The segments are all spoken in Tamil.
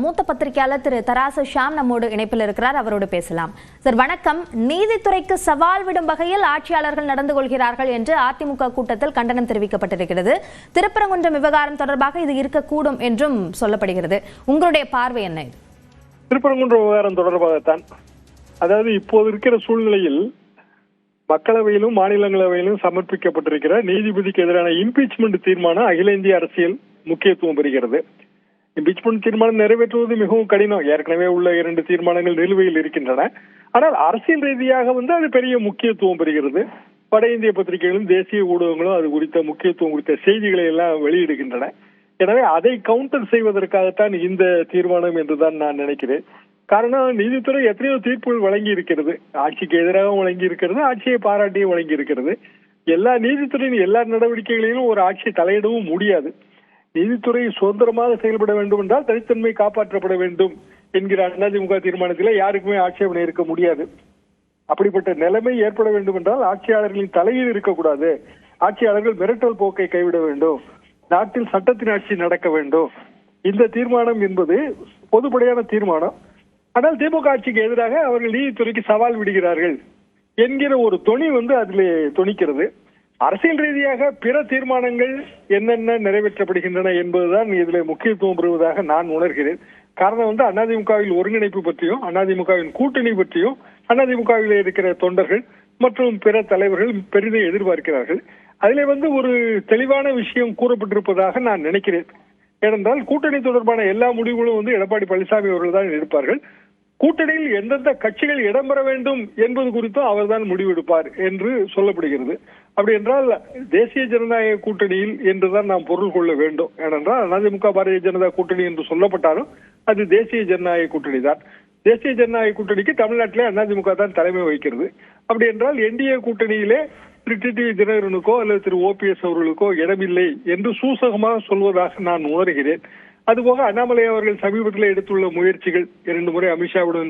மூத்த பத்திரிகையாளர் திரு தராசு ஷாம் நம்மோடு இணைப்பில் இருக்கிறார். அவரோடு பேசலாம். சார் வணக்கம். நீதித்துறைக்கு சவால் விடும் வகையில் ஆட்சியாளர்கள் நடந்து கொள்கிறார்கள் என்று அதிமுக கூட்டத்தில் கண்டனம் தெரிவிக்கப்பட்டிருக்கிறது. திருப்பரங்குன்றம் விவகாரம் தொடர்பாக இது இருக்கக்கூடும் என்றும் சொல்லப்படுகிறது. உங்களுடைய பார்வை என்ன? திருப்பரங்குன்றம் விவகாரம் தொடர்பாகத்தான். அதாவது இப்போது இருக்கிற சூழ்நிலையில் மக்களவையிலும் மாநிலங்களவையிலும் சமர்ப்பிக்கப்பட்டிருக்கிற நீதிபதிக்கு எதிரான இம்பீச்மெண்ட் தீர்மானம் அகில இந்திய அரசியல் முக்கியத்துவம் பெறுகிறது. இம்பீச்மெண்ட் தீர்மானம் நிறைவேற்றுவது மிகவும் கடினம். ஏற்கனவே உள்ள 2 தீர்மானங்கள் நிலுவையில் இருக்கின்றன. ஆனால் அரசியல் ரீதியாக அது பெரிய முக்கியத்துவம் பெறுகிறது. வட இந்திய பத்திரிகைகளும் தேசிய ஊடகங்களும் அது குறித்த முக்கியத்துவம் குறித்த செய்திகளை எல்லாம் வெளியிடுகின்றன. எனவே அதை கவுண்டர் செய்வதற்காகத்தான் இந்த தீர்மானம் என்றுதான் நான் நினைக்கிறேன். காரணம், நீதித்துறை எத்தனையோ தீர்ப்புகள் வழங்கி இருக்கிறது. ஆட்சிக்கு எதிராக வழங்கி இருக்கிறது, ஆட்சியை பாராட்டியும் வழங்கி இருக்கிறது. எல்லா நீதித்துறையின் எல்லா நடவடிக்கைகளிலும் ஒரு ஆட்சி தலையிடவும் முடியாது. நீதித்துறை சுதந்திரமாக செயல்பட வேண்டும் என்றால் தனித்தன்மை காப்பாற்றப்பட வேண்டும் என்கிற அதிமுக தீர்மானத்திலே யாருக்குமே ஆட்சேபனை இருக்க முடியாது. அப்படிப்பட்ட நிலைமை ஏற்பட வேண்டும் என்றால் ஆட்சியாளர்களின் தலையில் இருக்கக்கூடாது. ஆட்சியாளர்கள் மிரட்டல் போக்கை கைவிட வேண்டும். நாட்டில் சட்டத்தின் ஆட்சி நடக்க வேண்டும். இந்த தீர்மானம் என்பது பொதுப்படையான தீர்மானம். ஆனால் திமுக ஆட்சிக்கு எதிராக அவர்கள் நீதித்துறைக்கு சவால் விடுகிறார்கள் என்கிற ஒரு தொனி அதிலே தொனிக்கிறது. அரசியல் ரீதியாக பிற தீர்மானங்கள் என்னென்ன நிறைவேற்றப்படுகின்றன என்பதுதான் இதில் முக்கியத்துவம் பெறுவதாக நான் உணர்கிறேன். காரணம் அதிமுகவில் ஒருங்கிணைப்பு பற்றியும் அதிமுகவின் கூட்டணி பற்றியும் அதிமுகவில் இருக்கிற தொண்டர்கள் மற்றும் பிற தலைவர்கள் பெரிதும் எதிர்பார்க்கிறார்கள். அதிலே ஒரு தெளிவான விஷயம் கூறப்பட்டிருப்பதாக நான் நினைக்கிறேன். ஏனென்றால் கூட்டணி தொடர்பான எல்லா முடிவுகளும் எடப்பாடி பழனிசாமி அவர்கள் தான் எடுப்பார்கள். கூட்டணியில் எந்தெந்த கட்சிகள் இடம்பெற வேண்டும் என்பது குறித்தும் அவர்தான் முடிவெடுப்பார் என்று சொல்லப்படுகிறது. அப்படி என்றால் தேசிய ஜனநாயக கூட்டணியில் என்றுதான் நாம் பொருள் கொள்ள வேண்டும். ஏனென்றால் அதிமுக பாரதிய ஜனதா கூட்டணி என்று சொல்லப்பட்டாலும் அது தேசிய ஜனநாயக கூட்டணி தான். தேசிய ஜனநாயக கூட்டணிக்கு தமிழ்நாட்டிலே அதிமுக தான் தலைமை வகிக்கிறது. அப்படி என்றால் என்டிஏ கூட்டணியிலே திரு டிடிவி தினகரனுக்கோ அல்லது திரு ஓபிஎஸ் அவர்களுக்கோ இடமில்லை என்று சூசகமாக சொல்வதாக நான் உணர்கிறேன். அதுபோக அண்ணாமலை அவர்கள் சமீபத்தில் எடுத்துள்ள முயற்சிகள், 2 முறை அமித்ஷாவுடன்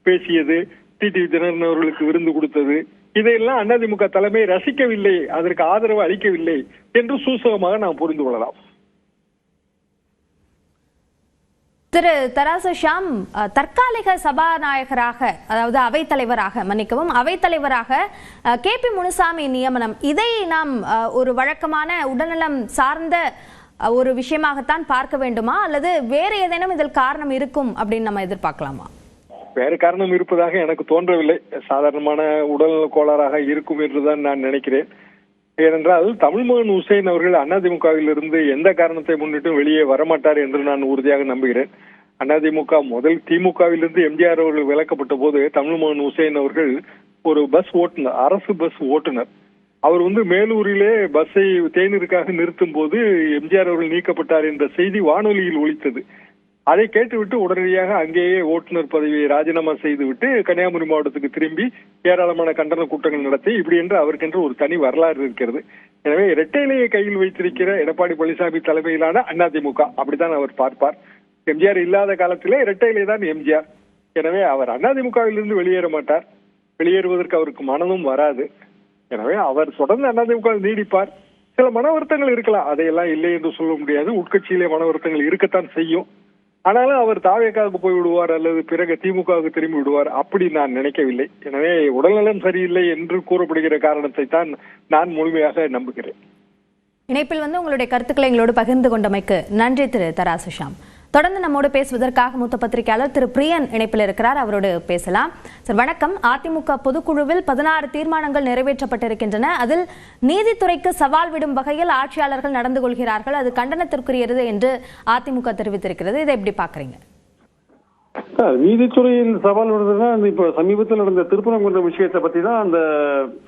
பேசியது, டிடிவி தினகரன் அவர்களுக்கு விருந்து கொடுத்தது, இதையெல்லாம் அதிமுக தலைமை ரசிக்கவில்லை, அதற்கு ஆதரவு அளிக்கவில்லை என்று சூசகமாக நாம் புரிந்து கொள்ளலாம். திரு தராசு ஷாம், தற்காலிக சபாநாயகராக, அதாவது அவைத்தலைவராக KP முனுசாமி நியமனம், இதை நாம் ஒரு வழக்கமான உடல்நலம் சார்ந்த ஒரு விஷயமாகத்தான் பார்க்க வேண்டுமா, அல்லது வேறு ஏதேனும் இதில் காரணம் இருக்கும் அப்படின்னு நம்ம எதிர்பார்க்கலாமா? வேறு காரணம் இருப்பதாக எனக்கு தோன்றவில்லை. சாதாரணமான உடல்நல கோளாறாக இருக்கும் என்றுதான் நான் நினைக்கிறேன். ஏனென்றால் தமிழ்மகன் ஹுசைன் அவர்கள் அதிமுகவில் இருந்து எந்த காரணத்தை முன்னிட்டும் வெளியே வரமாட்டார் என்று நான் உறுதியாக நம்புகிறேன். அதிமுக முதல் திமுகவிலிருந்து எம்ஜிஆர் அவர்கள் விலக்கப்பட்ட போது தமிழ்மகன் ஹுசைன் அவர்கள் ஒரு பஸ் ஓட்டுநர், அரசு பஸ் ஓட்டுநர். அவர் மேலூரிலே பஸ்ஸை தேநீருக்காக நிறுத்தும் போது எம்ஜிஆர் அவர்கள் நீக்கப்பட்டார் என்ற செய்தி வானொலியில் ஒலித்தது. அதை கேட்டுவிட்டு உடனடியாக அங்கேயே ஓட்டுநர் பதவியை ராஜினாமா செய்துவிட்டு கன்னியாகுமரி மாவட்டத்துக்கு திரும்பி ஏராளமான கண்டன கூட்டங்கள் நடத்தி இப்படி என்று அவருக்கென்று ஒரு தனி வரலாறு இருக்கிறது. எனவே இரட்டை இலையை கையில் வைத்திருக்கிற எடப்பாடி பழனிசாமி தலைமையிலான அதிமுக அப்படித்தான் அவர் பார்ப்பார். எம்ஜிஆர் இல்லாத காலத்திலே இரட்டை இலை தான் எம்ஜிஆர். எனவே அவர் அதிமுகவிலிருந்து வெளியேற மாட்டார். வெளியேறுவதற்கு அவருக்கு மனமும் வராது. எனவே அவர் தொடர்ந்து அதிமுக நீடிப்பார். சில மன வருத்தங்கள் இருக்கலாம், அதையெல்லாம் இல்லை என்று சொல்ல முடியாது. உட்கட்சியிலே மன வருத்தங்கள் இருக்கத்தான் செய்யும். ஆனாலும் அவர் தாவேக்காவுக்கு போய் விடுவார் அல்லது பிறகு திமுகவுக்கு திரும்பி விடுவார் அப்படி நான் நினைக்கவில்லை. எனவே உடல்நலம் சரியில்லை என்று கூறப்படுகிற காரணத்தை தான் நான் முழுமையாக நம்புகிறேன். இணைப்பில் உங்களுடைய கருத்துக்களை எங்களோடு பகிர்ந்து கொண்டமைக்கு நன்றி திரு தராசு ஷாம். தொடர்ந்து நம்மோடு பேசுவதற்காக மூத்த பத்திரிகையாளர் திரு பிரியன் இணைப்பில் இருக்கிறார். அவரோடு பேசலாம். சார் வணக்கம். அதிமுக பொதுக்குழுவில் 16 தீர்மானங்கள் நிறைவேற்றப்பட்டிருக்கின்றன. அதில் நீதித்துறைக்கு சவால் விடும் வகையில் ஆட்சியாளர்கள் நடந்து கொள்கிறார்கள், அது கண்டனத்திற்குரியது என்று அதிமுக தெரிவித்திருக்கிறது. இதை எப்படி பாக்குறீங்க? நீதித்துறையில் சவால் விடுறதுன்னா இப்ப சமீபத்தில் நடந்த திருப்பரங்குன்றம் விஷயத்தை பத்தி தான் அந்த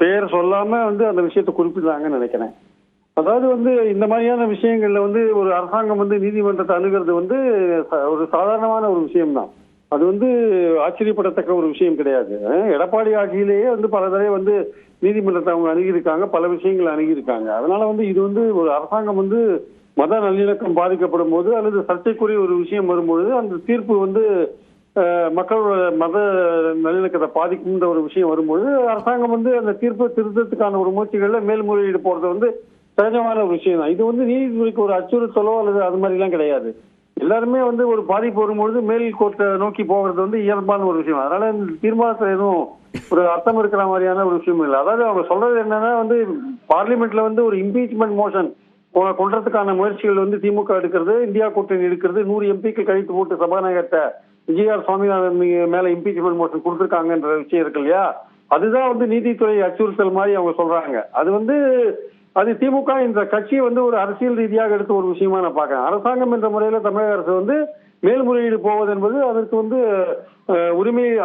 பெயர் சொல்லாம அந்த விஷயத்தை குறிப்பிடுறாங்கன்னு நினைக்கிறேன். அதாவது இந்த மாதிரியான விஷயங்கள்ல ஒரு அரசாங்கம் நீதிமன்றத்தை அணுகிறது ஒரு சாதாரணமான ஒரு விஷயம்தான். அது ஆச்சரியப்படத்தக்க ஒரு விஷயம் கிடையாது. எடப்பாடி ஆட்சியிலேயே பல தடவை நீதிமன்றத்தை அவங்க அணுகியிருக்காங்க, பல விஷயங்களை அணுகியிருக்காங்க. அதனால இது ஒரு அரசாங்கம் மத நல்லிணக்கம் பாதிக்கப்படும் போது அல்லது சர்ச்சைக்குரிய ஒரு விஷயம் வரும்பொழுது அந்த தீர்ப்பு மக்களோட மத நல்லிணக்கத்தை பாதிக்கும்ன்ற ஒரு விஷயம் வரும்பொழுது அரசாங்கம் அந்த தீர்ப்பை திருத்தத்துக்கான ஒரு முயற்சிகள்ல மேல்முறையீடு போறது சகஜமான ஒரு விஷயம் தான். இது நீதித்துறைக்கு ஒரு அச்சுறுத்தலோ அல்லது அது மாதிரி எல்லாம் கிடையாது. எல்லாருமே வந்து ஒரு பாதிப்பு வரும்பொழுது மேல் கோர்ட்டை நோக்கி போகிறது வந்து இயல்பான ஒரு விஷயம். அதனால இந்த தீர்மானத்தில் எதுவும் ஒரு அர்த்தம் இருக்கிற மாதிரியான ஒரு விஷயம் இல்லை. அதாவது அவங்க சொல்றது என்னன்னா வந்து பார்லிமெண்ட்ல வந்து ஒரு இம்பீச்மெண்ட் மோஷன் கொண்டதுக்கான முயற்சிகள் வந்து திமுக எடுக்கிறது, இந்தியா கூட்டணி எடுக்கிறது, 100 எம்பிக்கள் கழித்து போட்டு சபாநாயகர்கிட்ட விஜயார் சுவாமிநாதன் மேல இம்பீச்மெண்ட் மோஷன் கொடுத்துருக்காங்கன்ற விஷயம் இருக்கு இல்லையா, அதுதான் வந்து நீதித்துறை அச்சுறுத்தல் மாதிரி அவங்க சொல்றாங்க. அது திமுக இந்த கட்சியை வந்து ஒரு அரசியல் ரீதியாக எடுத்த ஒரு விஷயமா நான் பாக்கிறேன். அரசாங்கம் என்ற முறையில தமிழக அரசு வந்து மேல்முறையீடு போவது என்பது அதற்கு வந்து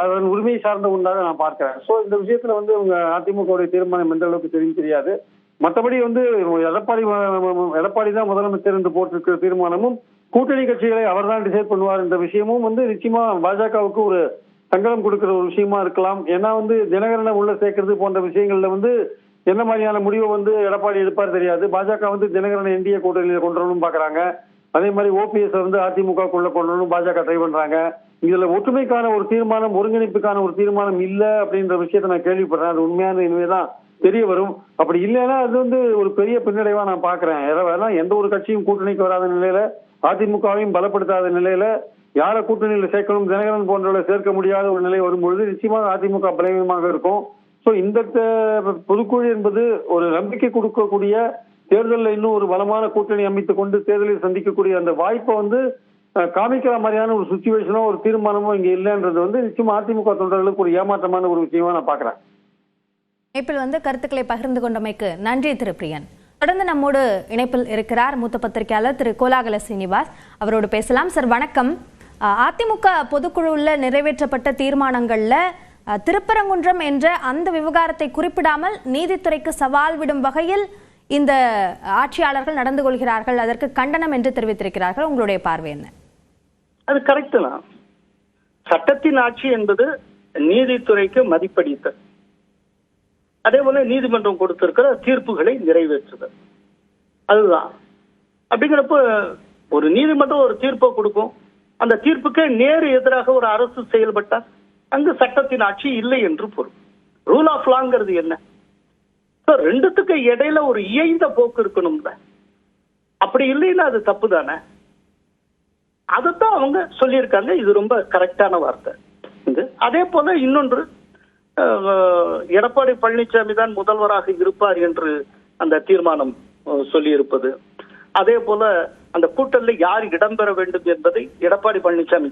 அதன் உரிமை சார்ந்த ஒன்றாக நான் பார்க்கிறேன். சோ இந்த விஷயத்துல வந்து அவங்க அதிமுக தீர்மானம் எந்த அளவுக்கு தெரியாது. மற்றபடி வந்து எடப்பாடி தான் முதலமைச்சர் என்று போட்டிருக்கிற தீர்மானமும் கூட்டணி கட்சிகளை அவர் தான் டிசைட் பண்ணுவார் என்ற விஷயமும் வந்து நிச்சயமா பாஜகவுக்கு ஒரு சங்கடம் கொடுக்கிற ஒரு விஷயமா இருக்கலாம். ஏன்னா வந்து தினகரனை உள்ள சேர்க்கறது போன்ற விஷயங்கள்ல வந்து என்ன மாதிரியான முடிவை வந்து எடப்பாடி எடுப்பார் தெரியாது. பாஜக வந்து தினகரனை என்டிஏ கூட்டணியில கொண்டு வரணும் பாக்குறாங்க. அதே மாதிரி ஓபிஎஸ் வந்து அதிமுகக்குள்ள கொண்டு வரணும் பாஜக ட்ரை பண்றாங்க. இதுல ஒற்றுமைக்கான ஒரு தீர்மானம், ஒருங்கிணைப்புக்கான ஒரு தீர்மானம் இல்ல அப்படின்ற விஷயத்த நான் கேள்விப்படுறேன். அது உண்மையான இனிமேதான் தெரிய வரும். அப்படி இல்லைன்னா அது வந்து ஒரு பெரிய பின்னடைவா நான் பாக்குறேன். எந்த ஒரு கட்சியும் கூட்டணிக்கு வராத நிலையில, அதிமுகவையும் பலப்படுத்தாத நிலையில யார கூட்டணியில சேர்க்கணும், தினகரன் போன்றவர்களை சேர்க்க முடியாத ஒரு நிலை வரும்பொழுது நிச்சயமாக அதிமுக பலவீனமாக இருக்கும். சோ இந்த பொதுக்குழு என்பது ஒரு நம்பிக்கை கொடுக்கக்கூடிய, தேர்தலில் இன்னும் ஒரு பலமான கூட்டணி அமைத்துக் கொண்டு தேர்தலில் சந்திக்கக்கூடிய அந்த வாய்ப்பை வந்து காமிக்கிற மாதிரியான ஒரு சுச்சுவேஷனோ ஒரு தீர்மானமோ இங்க இல்லைன்றது வந்து நிச்சயமா அதிமுக தொண்டர்களுக்கு ஒரு ஏமாற்றமான ஒரு விஷயமா நான் பாக்குறேன். இணைப்பில் வந்து கருத்துக்களை பகிர்ந்து கொண்டமைக்கு நன்றி திரு பிரியன். தொடர்ந்து நம்மோடு இணைப்பில் இருக்கிறார் மூத்த பத்திரிகையாளர் திரு கோலாகல சீனிவாஸ். அவரோடு பேசலாம். சார் வணக்கம். அதிமுக பொதுக்குழுவில் நிறைவேற்றப்பட்ட தீர்மானங்கள்ல திருப்பரங்குன்றம் என்ற அந்த விவகாரத்தை குறிப்பிடாமல் நீதித்துறைக்கு சவால் விடும் வகையில் இந்த ஆட்சியாளர்கள் நடந்து கொள்கிறார்கள், அதற்கு கண்டனம் என்று தெரிவித்திருக்கிறார்கள். உங்களுடைய பார்வை என்ன? அது கரெக்ட் தான். சட்டத்தின் ஆட்சி என்பது நீதித்துறைக்கு மதிப்பளித்தல், அதே போல நீதிமன்றம் கொடுத்திருக்கிற தீர்ப்புகளை நிறைவேற்றுதல், அதுதான். அப்படிங்கிறப்ப ஒரு நீதிமன்றம் ஒரு தீர்ப்பை கொடுக்கும், அந்த தீர்ப்புக்கு நேரு எதிராக ஒரு அரசு செயல்பட்டால் அங்கு சட்டத்தின் ஆட்சி இல்லை என்று பொருள். ரூல் ஆஃப் லாங்கிறது என்ன? ரெண்டுத்துக்கு இடையில ஒரு இயைந்த போக்கு இருக்கணும். அப்படி இல்லைன்னா அது தப்பு தானே. அதைத்தான் அவங்க சொல்லியிருக்காங்க. இது ரொம்ப கரெக்டான வார்த்தை. அதே போல இன்னொன்று, எடப்பாடி பழனிசாமி தான் முதல்வராக இருப்பார் என்று அந்த தீர்மானம் சொல்லி இருப்பது, அதே போல அந்த கூட்டத்தில் யார் இடம்பெற வேண்டும் என்பதை எடப்பாடி பழனிசாமி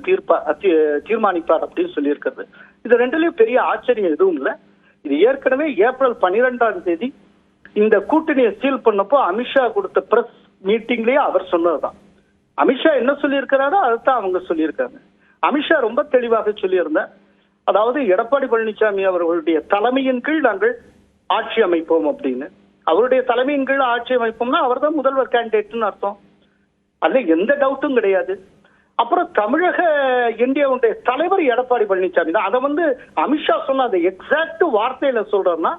தீர்மானிப்பார் அப்படின்னு சொல்லி இருக்கிறது. இது ரெண்டுலயும் பெரிய ஆச்சரியம் எதுவும் இல்லை. இது ஏற்கனவே ஏப்ரல் 12ஆம் தேதி இந்த கூட்டணியை சீல் பண்ணப்போ அமித்ஷா கொடுத்த பிரஸ் மீட்டிங்லயே அவர் சொன்னதுதான். அமித்ஷா என்ன சொல்லியிருக்கிறாரோ அதுதான் அவங்க சொல்லியிருக்காங்க. அமித்ஷா ரொம்ப தெளிவாக சொல்லியிருந்தார், அதாவது எடப்பாடி பழனிசாமி அவர்களுடைய தலைமையின் கீழ் நாங்கள் ஆட்சி அமைப்போம் அப்படின்னு. அவருடைய தலைமையின் கீழ் ஆட்சி அமைப்போம்னா அவர் தான் முதல்வர் கேண்டிடேட்னு அர்த்தம். அதுல எந்த டவுட்டும் கிடையாது. அப்புறம் தமிழக என்டிஏவுடைய தலைவர் எடப்பாடி பழனிசாமி தான். அதை வந்து அமித்ஷா சொன்ன அந்த எக்ஸாக்ட் வார்த்தையில சொல்றோம்னா,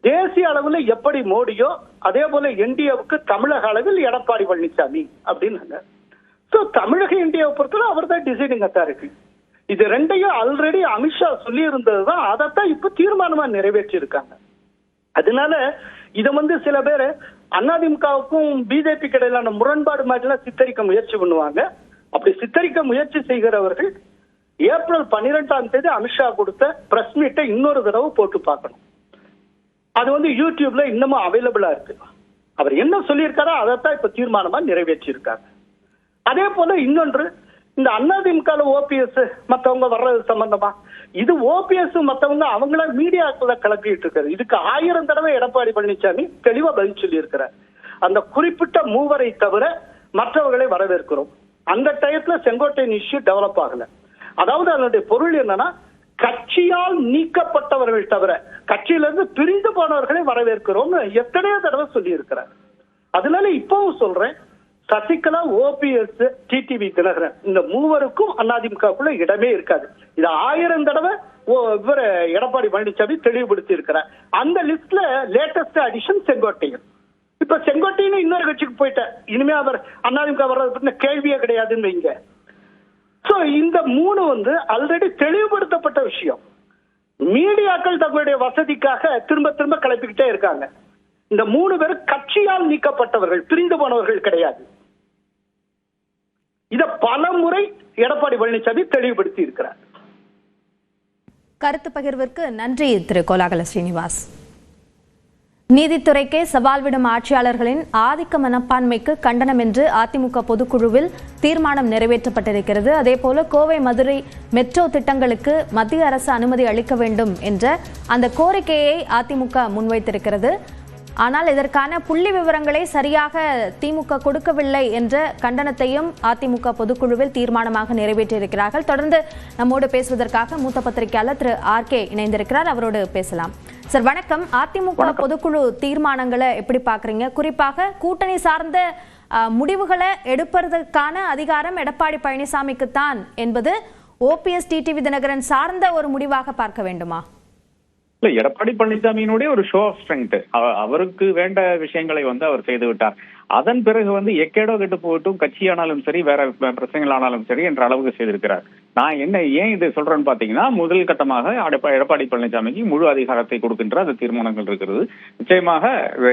தேசிய அளவில் எப்படி மோடியோ அதே போல என்டிஏவுக்கு தமிழக அளவில் எடப்பாடி பழனிசாமி அப்படின்னாங்க. சோ தமிழக என்டிஏவை பொறுத்தவரை அவர் தான் டிசைடிங் அத்தாரிட்டி. இது ரெண்டையும் ஆல்ரெடி அமித்ஷா சொல்லி இருந்ததுதான், அதைத்தான் இப்ப தீர்மானமா நிறைவேற்றி இருக்காங்க. அதனால இதை வந்து சில பேர் அதிமுகவுக்கும் பிஜேபி இடையிலான முரண்பாடு மாதிரிலாம் சித்தரிக்க முயற்சி பண்ணுவாங்க. அப்படி சித்தரிக்க முயற்சி செய்கிறவர்கள் ஏப்ரல் 12ஆம் தேதி அமித்ஷா கொடுத்த பிரஸ் மீட்டை இன்னொரு தடவை போட்டு பார்க்கணும். அது வந்து யூடியூப்ல இன்னமும் அவைலபிளா இருக்கு. அவர் என்ன சொல்லியிருக்காரோ அதைத்தான் இப்ப தீர்மானமா நிறைவேற்றி இருக்காங்க. அதே போல இன்னொன்று, இந்த அதிமுக ஓபிஎஸ் மற்றவங்க வர்றது சம்பந்தமா, இது ஓபிஎஸ் மற்றவங்க அவங்கள மீடியாக்குள்ள கிளப்பிட்டு இருக்காரு. இதுக்கு 1000 தடவை எடப்பாடி பழனிசாமி தெளிவா பதில் சொல்லி இருக்கிறார். அந்த குறிப்பிட்ட மூவரை தவிர மற்றவர்களை வரவேற்கிறோம். அந்த டயத்துல செங்கோட்டையன் இஷ்யூ டெவலப் ஆகல. அதாவது அதனுடைய பொருள் என்னன்னா, கட்சியால் நீக்கப்பட்டவர்கள் தவிர கட்சியிலிருந்து பிரிந்து போனவர்களை வரவேற்கிறோம் எத்தனையோ தடவை சொல்லி இருக்கிறார். அதனால இப்பவும் சொல்றேன், சசிகலா, ஓபிஎஸ், டிடிவி தினகரன் இந்த மூவருக்கும் அதிமுகக்குள்ள இடமே இருக்காது. இது 1000 தடவை இவர் எடப்பாடி பழனிசாமி தெளிவுபடுத்தி இருக்கிறார். அந்த லிஸ்ட்ல லேட்டஸ்ட் அடிஷன் செங்கோட்டையன். இப்ப செங்கோட்டையன் இன்னொரு கட்சிக்கு போயிட்ட, இனிமே அவர் அதிமுக வர்றது பத்தின கேள்வியே கிடையாதுன்னு வைங்க. சோ இந்த 3 வந்து ஆல்ரெடி தெளிவுபடுத்தப்பட்ட விஷயம். மீடியாக்கள் தங்களுடைய வசதிக்காக திரும்ப திரும்ப கிளப்பிக்கிட்டே இருக்காங்க. இந்த 3 பேர் கட்சியால் நீக்கப்பட்டவர்கள், பிரிந்து போனவர்கள் கிடையாது. இதை பல முறை எடப்பாடி பழனிசாமி தெளிவுபடுத்தி இருக்கிறார். கருத்து பகிர்விற்கு நன்றி திரு கோலாகல ஸ்ரீனிவாஸ். நீதித்துறைக்கே சவால் விடும் ஆட்சியாளர்களின் ஆதிக்க மனப்பான்மைக்கு கண்டனம் என்று அதிமுக பொதுக்குழுவில் தீர்மானம் நிறைவேற்றப்பட்டிருக்கிறது. அதேபோல கோவை மதுரை மெட்ரோ திட்டங்களுக்கு மத்திய அரசு அனுமதி அளிக்க வேண்டும் என்ற அந்த கோரிக்கையை அதிமுக முன்வைத்திருக்கிறது. ஆனால் இதற்கான புள்ளி விவரங்களை சரியாக திமுக கொடுக்கவில்லை என்ற கண்டனத்தையும் அதிமுக பொதுக்குழுவில் தீர்மானமாக நிறைவேற்றியிருக்கிறார்கள். தொடர்ந்து நம்மோடு பேசுவதற்காக மூத்த பத்திரிகையாளர் திரு ஆர்.கே. இணைந்திருக்கிறார். அவரோடு பேசலாம். சார் வணக்கம். அதிமுக பொதுக்குழு தீர்மானங்களை எப்படி பாக்குறீங்க? குறிப்பாக கூட்டணி சார்ந்த முடிவுகளை எடுப்பதற்கான அதிகாரம் எடப்பாடி பழனிசாமிக்கு தான் என்பது ஓபிஎஸ் டிடிவி தினகரன் சார்ந்த ஒரு முடிவாக பார்க்க வேண்டுமா? இல்ல, எடப்பாடி பழனிசாமியினுடைய ஒரு ஷோ ஆஃப் ஸ்ட்ரென்த். அவருக்கு வேண்ட விஷயங்களை அவர் செய்து விட்டார். அதன் பிறகு எக்கேடோ கெட்டு போட்டும் கட்சியானாலும் சரி வேற பிரச்சனைகள் ஆனாலும் சரி என்ற அளவுக்கு செய்திருக்கிறார். நான் ஏன் இது சொல்றேன்னு பாத்தீங்கன்னா, முதல் கட்டமாக எடப்பாடி பழனிசாமிக்கு முழு அதிகாரத்தை கொடுக்கின்ற அந்த தீர்மானங்கள் இருக்கிறது. நிச்சயமாக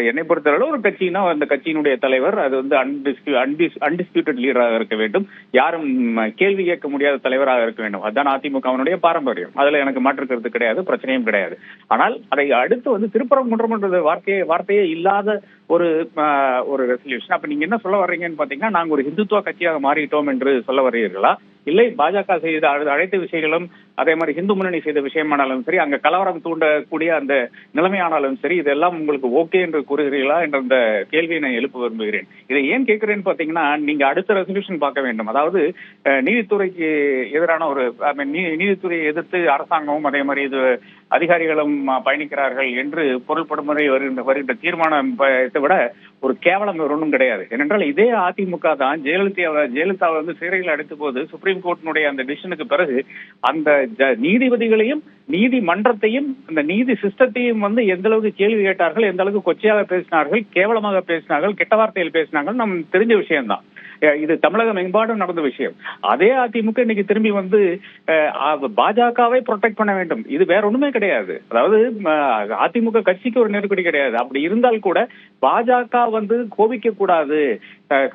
என்னை பொறுத்தவரை ஒரு கட்சினா அந்த கட்சியினுடைய தலைவர் அது அன்டிஸ்பியூட்டட் லீடராக இருக்க வேண்டும். யாரும் கேள்வி கேட்க முடியாத தலைவராக இருக்க வேண்டும். அதுதான் அதிமுகவினுடைய பாரம்பரியம். அதுல எனக்கு மாற்று கருத்து கிடையாது, பிரச்சனையும் கிடையாது. ஆனால் அதை அடுத்து திருப்பரங்குன்றம் வார்த்தையே இல்லாத ஒரு ரெசல்யூஷன். அப்ப நீங்க என்ன சொல்ல வர்றீங்கன்னு பாத்தீங்கன்னா, நாங்க ஒரு இந்துத்துவ கட்சியாக மாறிட்டோம் என்று சொல்ல வருகிறீர்களா? இல்லை, பாஜக செய்த அனைத்து விஷயங்களும் அதே மாதிரி இந்து முன்னணி செய்த விஷயமானாலும் சரி, அங்க கலவரம் தூண்டக்கூடிய அந்த நிலைமையானாலும் சரி, இதெல்லாம் உங்களுக்கு ஓகே என்று கூறுகிறீர்களா என்ற அந்த கேள்வியை நான் எழுப்ப விரும்புகிறேன். இதை ஏன் கேட்கிறேன்னு பாத்தீங்கன்னா, நீங்க அடுத்த ரெசல்யூஷன் பார்க்க வேண்டும். அதாவது நீதித்துறைக்கு எதிரான நீதித்துறையை எதிர்த்து அரசாங்கமும் அதே மாதிரி இது அதிகாரிகளும் பயணிக்கிறார்கள் என்று பொருள்படும் முறை வருகின்ற தீர்மானத்தை விட ஒரு கேவலம் ஒன்றும் கிடையாது. ஏனென்றால் இதே அதிமுக தான் ஜெயலலிதாவை சிறையில் அடைத்த போது சுப்ரீம் கோர்ட்டினுடைய அந்த டிசிஷனுக்கு பிறகு அந்த நீதிபதிகளையும் நீதிமன்றத்தையும் அந்த நீதி சிஸ்டத்தையும் எந்த அளவுக்கு கேள்வி கேட்டார்கள், எந்த அளவுக்கு கொச்சையாக பேசினார்கள், கேவலமாக பேசினார்கள், கெட்ட வார்த்தையில் பேசினார்கள் நம்ம தெரிஞ்ச விஷயம்தான். இது தமிழகம் எங்காடும் நடந்த விஷயம். அதே அதிமுக இன்னைக்கு திரும்பி பாஜகவை ப்ரொடெக்ட் பண்ண வேண்டும். இது வேற ஒண்ணுமே கிடையாது. அதாவது அதிமுக கட்சிக்கு ஒரு நெருக்கடி கிடையாது. அப்படி இருந்தால் கூட பாஜக கோபிக்க கூடாது,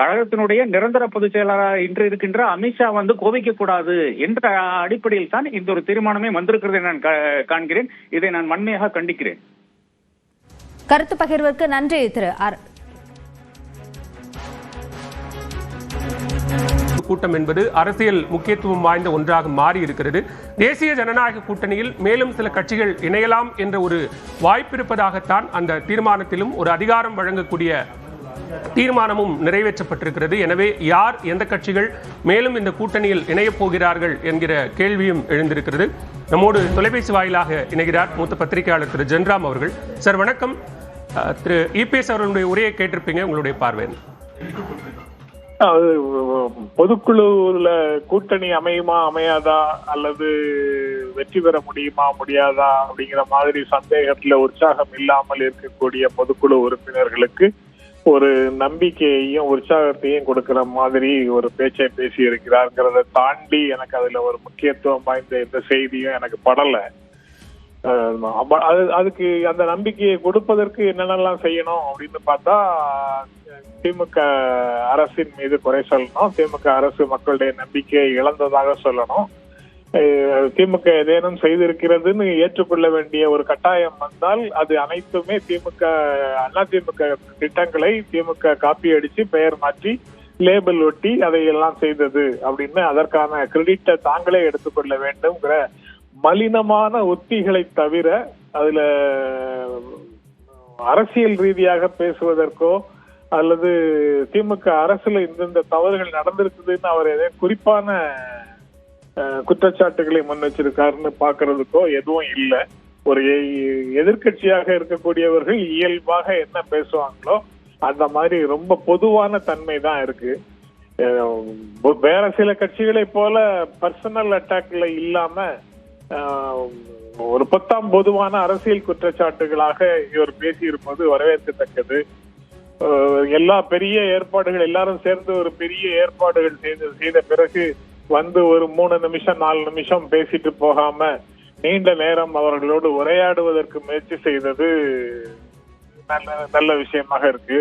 கழகத்தினுடைய நிரந்தர பொதுச் செயலாளர் இன்று இருக்கின்ற அமித்ஷா கோபிக்க கூடாது என்ற அடிப்படையில் தான் இந்த ஒரு தீர்மானமே வந்திருக்கிறது நான் காண்கிறேன். இதை நான் வன்மையாக கண்டிக்கிறேன். கருத்து பகிர்வுக்கு நன்றி திரு ஆர். கூட்டம் என்பது அரசியல் முக்கியத்துவம் வாய்ந்த ஒன்றாக மாறி இருக்கிறது. தேசிய ஜனநாயக கூட்டணியில் மேலும் சில கட்சிகள் இணையலாம் என்ற ஒரு வாய்ப்பு இருப்பதாகத்தான் அந்த தீர்மானத்திலும் ஒரு அதிகாரம் வழங்கக்கூடிய தீர்மானமும் நிறைவேற்றப்பட்டிருக்கிறது. எனவே யார் எந்த கட்சிகள் மேலும் இந்த கூட்டணியில் இணையப் போகிறார்கள் என்கிற கேள்வியும் எழுந்திருக்கிறது. நம்மோடு தொலைபேசி வாயிலாக இணைகிறார் மூத்த பத்திரிகையாளர் திரு ஜென்ராம் அவர்கள். சார் வணக்கம். திரு இபிஎஸ் அவர்களுடைய உரையை கேட்டிருப்பீங்க, உங்களுடைய பார்வை? பொதுக்குழுல கூட்டணி அமையுமா அமையாதா அல்லது வெற்றி பெற முடியுமா முடியாதா அப்படிங்கிற மாதிரி சந்தேகத்துல உற்சாகம் இல்லாமல் இருக்கக்கூடிய பொதுக்குழு உறுப்பினர்களுக்கு ஒரு நம்பிக்கையையும் உற்சாகத்தையும் கொடுக்கிற மாதிரி ஒரு பேச்சை பேசி இருக்கிறார்ங்கிறத தாண்டி எனக்கு அதுல ஒரு முக்கியத்துவம் வாய்ந்த எந்த செய்தியும் எனக்கு படல. அதுக்கு அந்த நம்பிக்கையை கொடுப்பதற்கு என்னென்னலாம் செய்யணும் அப்படின்னு பார்த்தா, திமுக அரசின் மீது குறை சொல்லணும், திமுக அரசு மக்களுடைய நம்பிக்கையை இழந்ததாக சொல்லணும், திமுக ஏதேனும் செய்திருக்கிறதுன்னு ஏற்றுக்கொள்ள வேண்டிய ஒரு கட்டாயம் வந்தால் அது அனைத்துமே அதிமுக திட்டங்களை திமுக காப்பி அடிச்சு பெயர் மாற்றி லேபிள் ஒட்டி அதையெல்லாம் செய்தது அப்படின்னு அதற்கான கிரெடிட்டை தாங்களே எடுத்துக்கொள்ள வேண்டும்ங்கிற மலினமான உத்திகளை தவிர அதுல அரசியல் ரீதியாக பேசுவதற்கோ அல்லது திமுக அரசுல இந்த தவறுகள் நடந்திருக்குதுன்னு அவர் ஏதாவது குறிப்பான குற்றச்சாட்டுகளை முன் வச்சிருக்காருன்னு பாக்குறதுக்கோ எதுவும் இல்லை. ஒரு எதிர்கட்சியாக இருக்கக்கூடியவர்கள் இயல்பாக என்ன பேசுவாங்களோ அந்த மாதிரி ரொம்ப பொதுவான தன்மை தான் இருக்கு. வேற சில கட்சிகளை போல பர்சனல் அட்டாக்ல இல்லாம ஒரு பொதுவான அரசியல் குற்றச்சாட்டுகளாக இவர் பேசியிருப்பது வரவேற்கத்தக்கது. எல்லா பெரிய ஏற்பாடுகள் எல்லாரும் சேர்ந்து ஒரு பெரிய ஏற்பாடுகள் செய்த பிறகு ஒரு 3 நிமிஷம் 4 நிமிஷம் பேசிட்டு போகாம நீண்ட நேரம் அவர்களோடு உரையாடுவதற்கு முயற்சி செய்தது நல்ல விஷயமாக இருக்கு.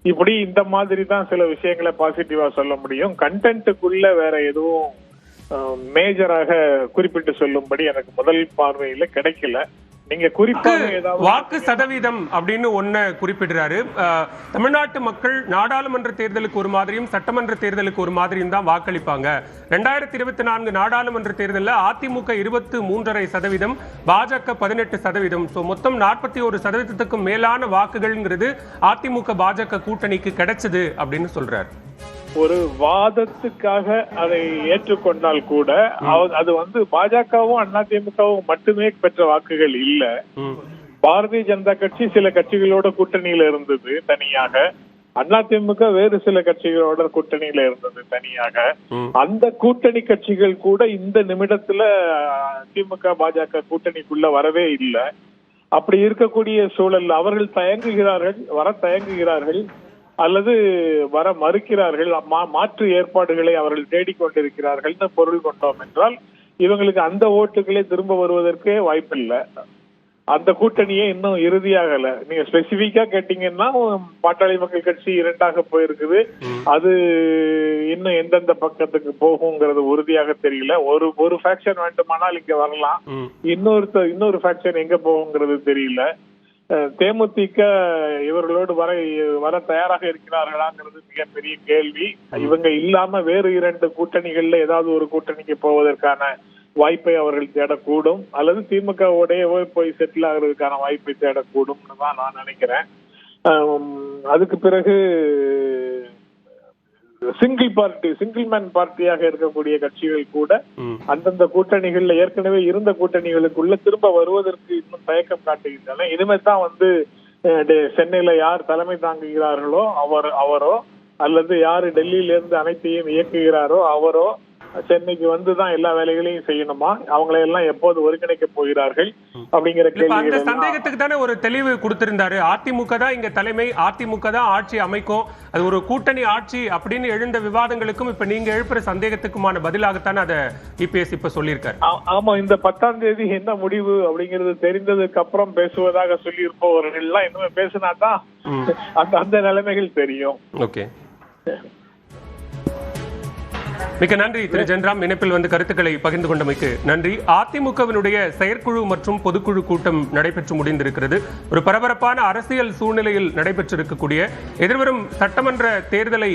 இப்படி இந்த மாதிரி தான் சில விஷயங்களை பாசிட்டிவா சொல்ல முடியும். கண்டென்ட்டுக்குள்ள வேற எதுவும் மேஜராக குறிப்பிட்டு சொல்லும்படி எனக்கு முதல் பார்வையில கிடைக்கல. நீங்க குறிப்பாக ஏதாவது வாக்கு சதவீதம் அப்படின்னு ஒன்ன குறிப்பிடுறாரு. தமிழ்நாட்டு மக்கள் நாடாளுமன்ற தேர்தலுக்கு ஒரு மாதிரியும் சட்டமன்ற தேர்தலுக்கு ஒரு மாதிரியும் தான் வாக்களிப்பாங்க. 2024 நாடாளுமன்ற தேர்தலில் அதிமுக 23.5%, பாஜக 18%. ஸோ மொத்தம் 41% மேலான வாக்குகள்ங்கிறது அதிமுக பாஜக கூட்டணிக்கு கிடைச்சது அப்படின்னு சொல்றாரு. ஒரு வாதத்துக்காக அதை ஏற்றுக்கொண்டால் கூட அது பாஜகவும் அதிமுகவும் மட்டுமே பெற்ற வாக்குகள் இல்ல. பாரதிய ஜனதா கட்சி சில கட்சிகளோட கூட்டணியில இருந்தது தனியாக, அதிமுக வேறு சில கட்சிகளோட கூட்டணியில இருந்தது தனியாக. அந்த கூட்டணி கட்சிகள் கூட இந்த நிமிடத்துல திமுக பாஜக கூட்டணிக்குள்ள வரவே இல்லை. அப்படி இருக்கக்கூடிய சூழல் அவர்கள் தயங்குகிறார்கள் அல்லது வர மறுக்கிறார்கள், மாற்று ஏற்பாடுகளை அவர்கள் தேடிக்கொண்டிருக்கிறார்கள் பொருள் கொண்டோம் என்றால் இவங்களுக்கு அந்த ஓட்டுகளே திரும்ப வருவதற்கே வாய்ப்பில்லை. அந்த கூட்டணியே இன்னும் இறுதியாகல. நீங்க ஸ்பெசிபிக்கா கேட்டீங்கன்னா பாட்டாளி மக்கள் கட்சி 2ஆக போயிருக்குது. அது இன்னும் எந்தெந்த பக்கத்துக்கு போகுங்கிறது உறுதியாக தெரியல. ஒரு ஃபேக்ஷன் வேண்டுமானால் இங்க வரலாம், இன்னொரு ஃபேக்ஷன் எங்க போகுங்கிறது தெரியல. தேமுதிக இவர்களோடு வர தயாராக இருக்கிறார்களாங்கிறது மிகப்பெரிய கேள்வி. இவங்க இல்லாம வேறு 2 கூட்டணிகள்ல ஏதாவது ஒரு கூட்டணிக்கு போவதற்கான வாய்ப்பை அவர்கள் தேடக்கூடும், அல்லது திமுகவோடய போய் செட்டில் ஆகிறதுக்கான வாய்ப்பை தேடக்கூடும்னு தான் நான் நினைக்கிறேன். அதுக்கு பிறகு சிங்கிள் மேன் பார்ட்டியாக இருக்கக்கூடிய கட்சிகள் கூட அந்தந்த கூட்டணிகள்ல ஏற்கனவே இருந்த கூட்டணிகளுக்குள்ள திரும்ப வருவதற்கு இன்னும் தயக்கம் காட்டுகின்றன. இனிமே தான் சென்னையில யார் தலைமை தாங்குகிறார்களோ அவரோ, அல்லது யாரு டெல்லியில இருந்து அனைத்தையும் இயக்குகிறாரோ அவரோ சென்னைக்கு வந்துதான் எல்லா வேலைகளையும் செய்யணுமா, அவங்களையெல்லாம் எப்போது ஒருங்கிணைக்க போகிறார்கள் அப்படிங்கிற கேள்வி. அந்த சந்தேகத்துக்கு தானே ஒரு தெளிவு கொடுத்திருந்தாரு. அதிமுக தான் இங்க தலைமை, அதிமுக தான் ஆட்சி அமைக்கும், அது ஒரு கூட்டணி ஆட்சி அப்படின்னு எழுந்த விவாதங்களுக்கும் இப்ப நீங்க எழுப்புற சந்தேகத்துக்குமான பதிலாகத்தானே அதை இபிஎஸ் இப்ப சொல்லியிருக்காரு. ஆமா, இந்த 10ஆம் தேதி என்ன முடிவு அப்படிங்கிறது தெரிந்ததுக்கு அப்புறம் பேசுவதாக சொல்லி இருப்பவர்கள் எல்லாம் இன்னும் பேசினாதான் அந்த நிலைமைகள் தெரியும். ஓகே, மிக்க நன்றி திரு ஜென்ராம். இணைப்பில் வந்து கருத்துக்களை பகிர்ந்து கொண்டமைக்கு நன்றி. அதிமுகவினுடைய செயற்குழு மற்றும் பொதுக்குழு கூட்டம் நடைபெற்று முடிந்திருக்கிறது. ஒரு பரபரப்பான அரசியல் சூழ்நிலையில் நடைபெற்றிருக்கக்கூடிய எதிர்வரும் சட்டமன்ற தேர்தலை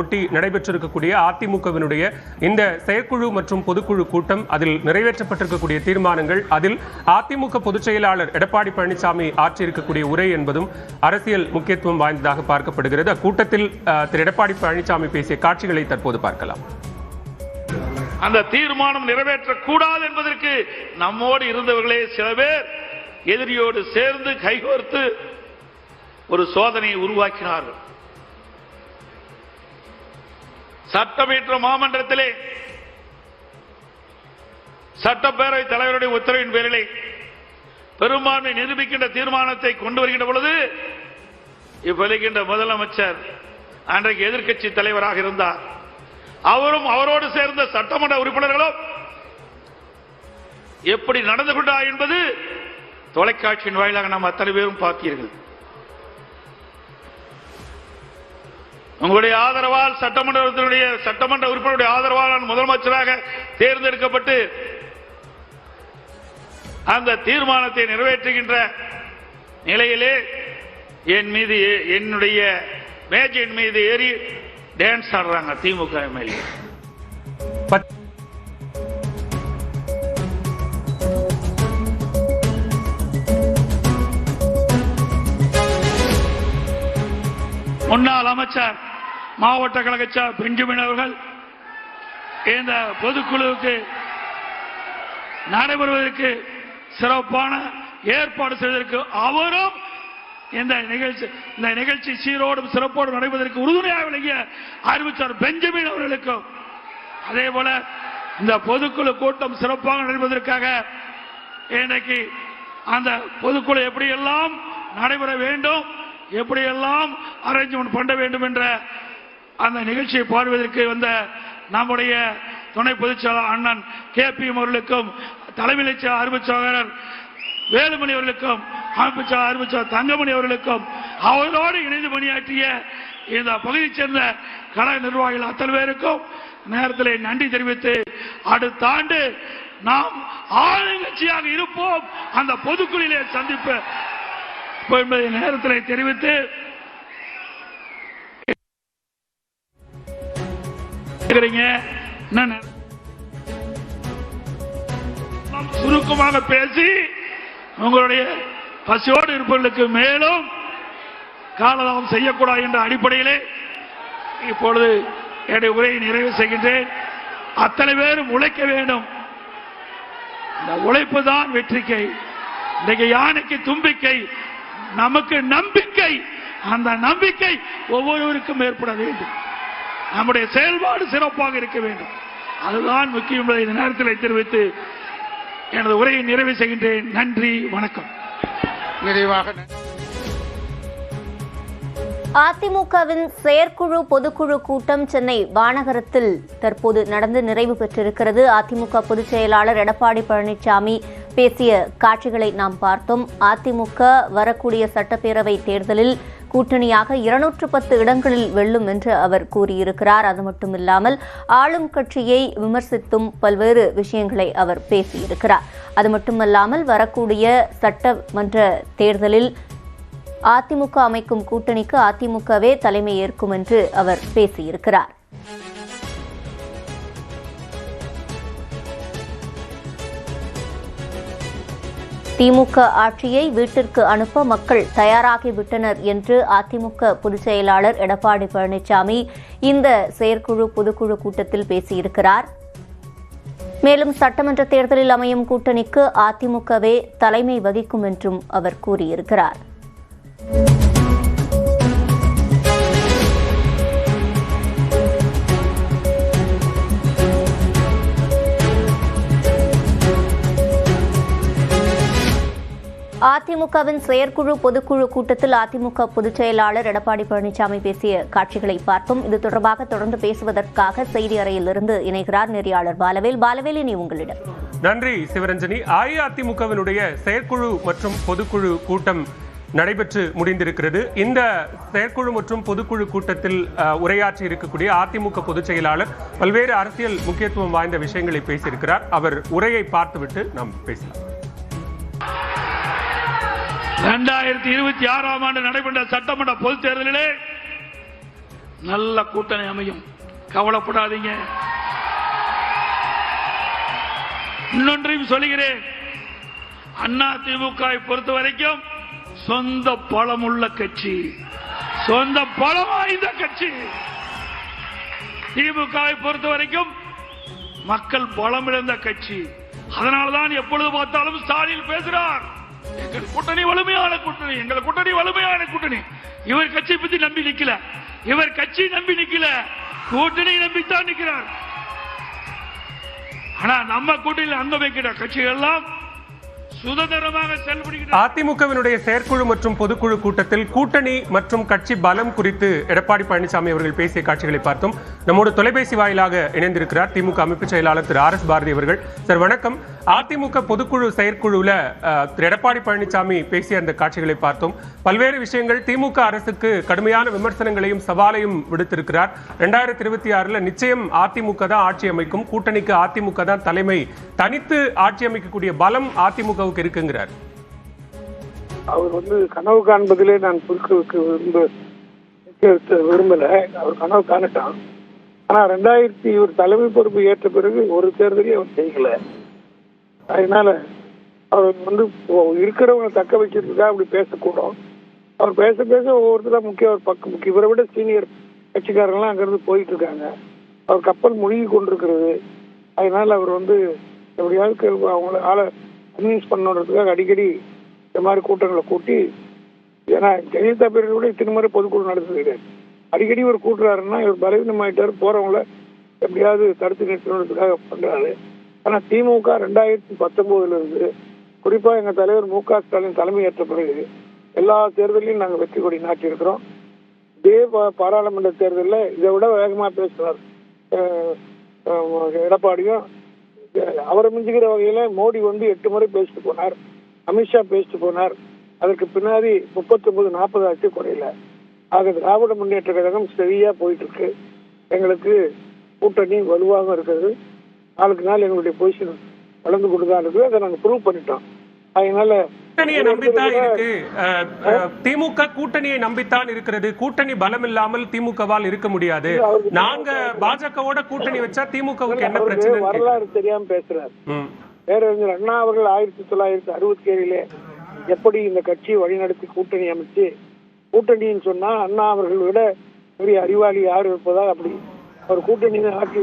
ஒட்டி நடைபெற்றிருக்கக்கூடிய அதிமுகவினுடைய இந்த செயற்குழு மற்றும் பொதுக்குழு கூட்டம், அதில் நிறைவேற்றப்பட்டிருக்கக்கூடிய தீர்மானங்கள், அதில் அதிமுக பொதுச் செயலாளர் எடப்பாடி பழனிசாமி ஆற்றியிருக்கக்கூடிய உரை என்பதும் அரசியல் முக்கியத்துவம் வாய்ந்ததாக பார்க்கப்படுகிறது. அக்கூட்டத்தில் திரு எடப்பாடி பழனிசாமி பேசிய காட்சிகளை தற்போது பார்க்கலாம். அந்த தீர்மானம் நிறைவேற்றக்கூடாது என்பதற்கு நம்மோடு இருந்தவர்களே சில பேர் எதிரியோடு சேர்ந்து கைகோர்த்து ஒரு சோதனையை உருவாக்கினார்கள். சட்டமன்ற மாமன்றத்திலே சட்டப்பேரவை தலைவருடைய உத்தரவின் பேரிலே பெரும்பான்மை நிரூபிக்கின்ற தீர்மானத்தை கொண்டு வருகின்ற பொழுது இப்ப முதலமைச்சர் அன்றைக்கு எதிர்க்கட்சி தலைவராக இருந்தார். அவரும் அவரோடு சேர்ந்த சட்டமன்ற உறுப்பினர்களும் எப்படி நடந்து கொண்டார் என்பது தொலைக்காட்சியின் வாயிலாக நாம் அத்தனை பேரும் பார்த்தீர்கள். உங்களுடைய ஆதரவால் சட்டமன்ற உறுப்பினருடைய ஆதரவால் முதலமைச்சராக தேர்ந்தெடுக்கப்பட்டு அந்த தீர்மானத்தை நிறைவேற்றுகின்ற நிலையிலே என்னுடைய மேஜையின் மீது ஏறி டான்ஸ் ஆடுறாங்க திமுக எம்எல்ஏ. முன்னாள் அமைச்சர் மாவட்ட கழக பெஞ்சமின் அவர்கள் இந்த பொதுக்குழுவுக்கு நடைபெறுவதற்கு சிறப்பான ஏற்பாடு செய்வதற்கு அவரும் இந்த நிகழ்ச்சி சீரோடும் சிறப்போடு நடைபெறுவதற்கு உறுதுணையாக விளங்கிய அறிவித்தார் பெஞ்சமின் அவர்களுக்கும், அதே போல இந்த பொதுக்குழு கூட்டம் சிறப்பாக நடைபெறுவதற்காக இன்றைக்கு அந்த பொதுக்குழு எப்படியெல்லாம் நடைபெற வேண்டும், எப்படியெல்லாம் அரேஞ்ச்மெண்ட் பண்ண வேண்டும் என்ற அந்த நிகழ்ச்சியை பார்வையிற்கு வந்த நம்முடைய துணை பொதுச் செயலாளர் அண்ணன் KPM அவர்களுக்கும் தலைமை அறிவிச்சாளர் வேலுமணி அவர்களுக்கும் அமைச்சர் தங்கமணி அவர்களுக்கும் அவரோடு இணைந்து பணியாற்றிய இந்த பகுதியைச் சேர்ந்த கழக நிர்வாகிகள் அத்தனை பேருக்கும் நேரத்தில் நன்றி தெரிவித்து அடுத்த ஆண்டு நாம் ஆளுங்கட்சியாக இருப்போம் அந்த பொதுக்குழுவிலே சந்திப்பு என்பதை நேரத்தில் தெரிவித்து சுருக்கமாக பேசி உங்களுடைய பசியோடு இருப்பவர்களுக்கு மேலும் காலதாமம் செய்யக்கூடாது என்ற அடிப்படையிலே இப்பொழுது என்னுடைய உரையை நிறைவு செய்கின்றேன். அத்தனை பேரும் உழைக்க வேண்டும். இந்த உழைப்பு தான் வெற்றிக்கை. இன்றைக்கு யானைக்கு தும்பிக்கை, நமக்கு நம்பிக்கை. அந்த நம்பிக்கை ஒவ்வொருவருக்கும் ஏற்பட வேண்டும். நம்முடைய செயல்பாடு சிறப்பாக இருக்க வேண்டும். அதுதான் முக்கியம் என்பதை இந்த நேரத்தில் தெரிவித்து எனது உரையை நிறைவு செய்கின்றேன். நன்றி, வணக்கம். நிறைவாக அதிமுகவின் செயற்குழு பொதுக்குழு கூட்டம் சென்னை வானகரத்தில் தற்போது நடந்து நிறைவு பெற்றிருக்கிறது. அதிமுக பொதுச் செயலாளர் எடப்பாடி பழனிசாமி பேசிய காட்சிகளை நாம் பார்த்தோம். அதிமுக வரக்கூடிய சட்டப்பேரவை தேர்தலில் கூட்டணியாக 210 இடங்களில் வெல்லும் என்று அவர் கூறியிருக்கிறார். அது மட்டுமில்லாமல் ஆளும் கட்சியை விமர்சித்தும் பல்வேறு விஷயங்களை அவர் பேசியிருக்கிறார். அது மட்டுமல்லாமல் வரக்கூடிய சட்டமன்ற தேர்தலில் அதிமுக அமைக்கும் கூட்டணிக்கு அதிமுகவே தலைமை ஏற்கும் என்று அவர் பேசியிருக்கிறார். திமுக ஆட்சியை வீட்டிற்கு அனுப்ப மக்கள் தயாராகிவிட்டனர் என்று அதிமுக பொதுச் செயலாளர் எடப்பாடி பழனிசாமி இந்த செயற்குழு பொதுக்குழு கூட்டத்தில் பேசியிருக்கிறார். மேலும் சட்டமன்ற தேர்தலில் அமையும் கூட்டணிக்கு அதிமுகவே தலைமை வகிக்கும் என்றும் அவர் கூறியிருக்கிறார். அதிமுகவின் செயற்குழு பொதுக்குழு கூட்டத்தில் அதிமுக பொதுச் செயலாளர் எடப்பாடி பழனிசாமி பேசிய காட்சிகளை பார்த்தோம். இது தொடர்பாக தொடர்ந்து பேசுவதற்காக செய்தி அறையிலிருந்து இணைகிறார் நெறியாளர் பாலவேல். பாலவேல், இனி உங்களிடம். நன்றி சிவரஞ்சனி. அஇஅதிமுகவினுடைய செயற்குழு மற்றும் பொதுக்குழு கூட்டம் நடைபெற்று முடிந்திருக்கிறது. இந்த செயற்குழு மற்றும் பொதுக்குழு கூட்டத்தில் உரையாற்றி இருக்கக்கூடிய அதிமுக பொதுச் செயலாளர் பல்வேறு அரசியல் முக்கியத்துவம் வாய்ந்த விஷயங்களை பேசியிருக்கிறார். அவர் உரையை பார்த்துவிட்டு நாம் பேசலாம். 2026ஆம் ஆண்டு நடைபெற்ற சட்டமன்ற பொதுத் தேர்தலிலே நல்ல கூட்டணி அமையும், கவலைப்படாதீங்க. இன்னொன்றையும் சொல்லுகிறேன், அதிமுகவை பொறுத்த வரைக்கும் சொந்த பலமுள்ள கட்சி, சொந்த பலம் வாய்ந்த கட்சி. திமுகவை பொறுத்த வரைக்கும் மக்கள் பலமிழந்த கட்சி. அதனால்தான் எப்பொழுது பார்த்தாலும் ஸ்டாலின் பேசுறார், எங்கள் கூட்டணி வலிமையான கூட்டணி, எங்கள் கூட்டணி வலிமையான கூட்டணி. இவர் கட்சி பத்தி நம்பி நிக்கல, இவர் கட்சி நம்பி நிக்கல, கூட்டணி நம்பித்தான் நிற்கிறார். ஆனா நம்ம கூட்டணியில் அங்கம் வைக்கிற கட்சிகள் எல்லாம் சுதந்திரமாக செயல்படுகின்றன. அதிமுகவினுடைய செயற்குழு மற்றும் பொதுக்குழு கூட்டத்தில் கூட்டணி மற்றும் கட்சி பலம் குறித்து எடப்பாடி பழனிசாமி அவர்கள் பேசிய காட்சிகளை பார்த்தோம். நம்மோடு தொலைபேசி வாயிலாக இணைந்திருக்கிறார் திமுக அமைப்பு செயலாளர் திரு RS பாரதி அவர்கள். சார் வணக்கம். அதிமுக பொதுக்குழு செயற்குழுல திரு எடப்பாடி பழனிசாமி பேசிய அந்த காட்சிகளை பார்த்தோம். பல்வேறு விஷயங்கள், திமுக அரசுக்கு கடுமையான விமர்சனங்களையும் சவாலையும் விடுத்திருக்கிறார். 2026 நிச்சயம் அதிமுக தான் ஆட்சி அமைக்கும், கூட்டணிக்கு அதிமுக தான் தலைமை, தனித்து ஆட்சி அமைக்கக்கூடிய பலம் அதிமுகவுக்கு இருக்குங்கிறார். அவர் கனவு காண்பதிலே நான் விரும்பல. அவர் கனவு காணட்டான். ஆனா 2000 இவர் தலைமை பொறுப்பு ஏற்ற பிறகு ஒரு தேர்தலையும் அவர் செய்யல. அதனால அவர் இருக்கிறவங்க தக்க வைக்கிறதுக்காக அப்படி பேசக்கூடும். அவர் பேச பேச ஒவ்வொருத்தரும் முக்கிய இவரை விட சீனியர் கட்சிக்காரங்களாம் அங்கிருந்து போயிட்டு இருக்காங்க. அவர் கப்பல் முழுகி கொண்டிருக்கிறது. அதனால அவர் எப்படியாவது அவங்கள ஆளை கன்வின்ஸ் பண்ணுறதுக்காக அடிக்கடி இந்த மாதிரி கூட்டங்களை கூட்டி, ஏன்னா ஜெயலலிதா பேருக்கு கூட இத்தனை முறை பொதுக்குழு நடத்துது, அடிக்கடி இவர் கூட்டுறாருன்னா இவர் பலவீனமாயிட்டாரு, போறவங்கள எப்படியாவது தடுத்து நிறுத்தணுன்றதுக்காக பண்றாரு. ஆனா திமுக 2019 இருந்து குறிப்பா எங்க தலைவர் MK ஸ்டாலின் தலைமை ஏற்ற பிறகு எல்லா தேர்தலையும் நாங்க வெற்றி கொடி நாட்டியிருக்கிறோம். இதே பாராளுமன்ற தேர்தலில் இதை விட வேகமா பேசுறார் எடப்பாடியும். அவரை மிஞ்சுகிற வகையில மோடி 8 முறை பேசிட்டு போனார். அமித்ஷா பேசிட்டு போனார். அதற்கு பின்னாடி 39-40 ஆச்சு குறையல. ஆக திராவிட முன்னேற்ற கழகம் சரியா போயிட்டு இருக்கு. எங்களுக்கு கூட்டணி வலுவாக இருக்குது. நாளுக்கு நாள் எங்களுடைய பொசிஷன் வளர்ந்து கொண்டுதான் இருக்குது. அதை நாங்கள் ப்ரூவ் பண்ணிட்டோம். அதனால கூட்டணியை நம்பித்தான் இருக்கு. திமுக கூட்டணியை நம்பித்தான் இருக்கிறது. கூட்டணி பலம் இல்லாமல் திமுகவால் இருக்க முடியாது. நாங்க பாஜகவோட கூட்டணி வச்சா திமுகவுக்கு என்ன பிரச்சனை? வரலாறு தெரியாம பேசுறாரு. பேரறிஞர் அண்ணா அவர்கள் 1967 எப்படி இந்த கட்சியை வழிநடத்தி கூட்டணி அமைச்சு, கூட்டணின்னு சொன்னா அண்ணா அவர்கள் விட பெரிய அறிவாளி யார் இருப்பதா அப்படி ஒரு கூட்டணி ஆட்சி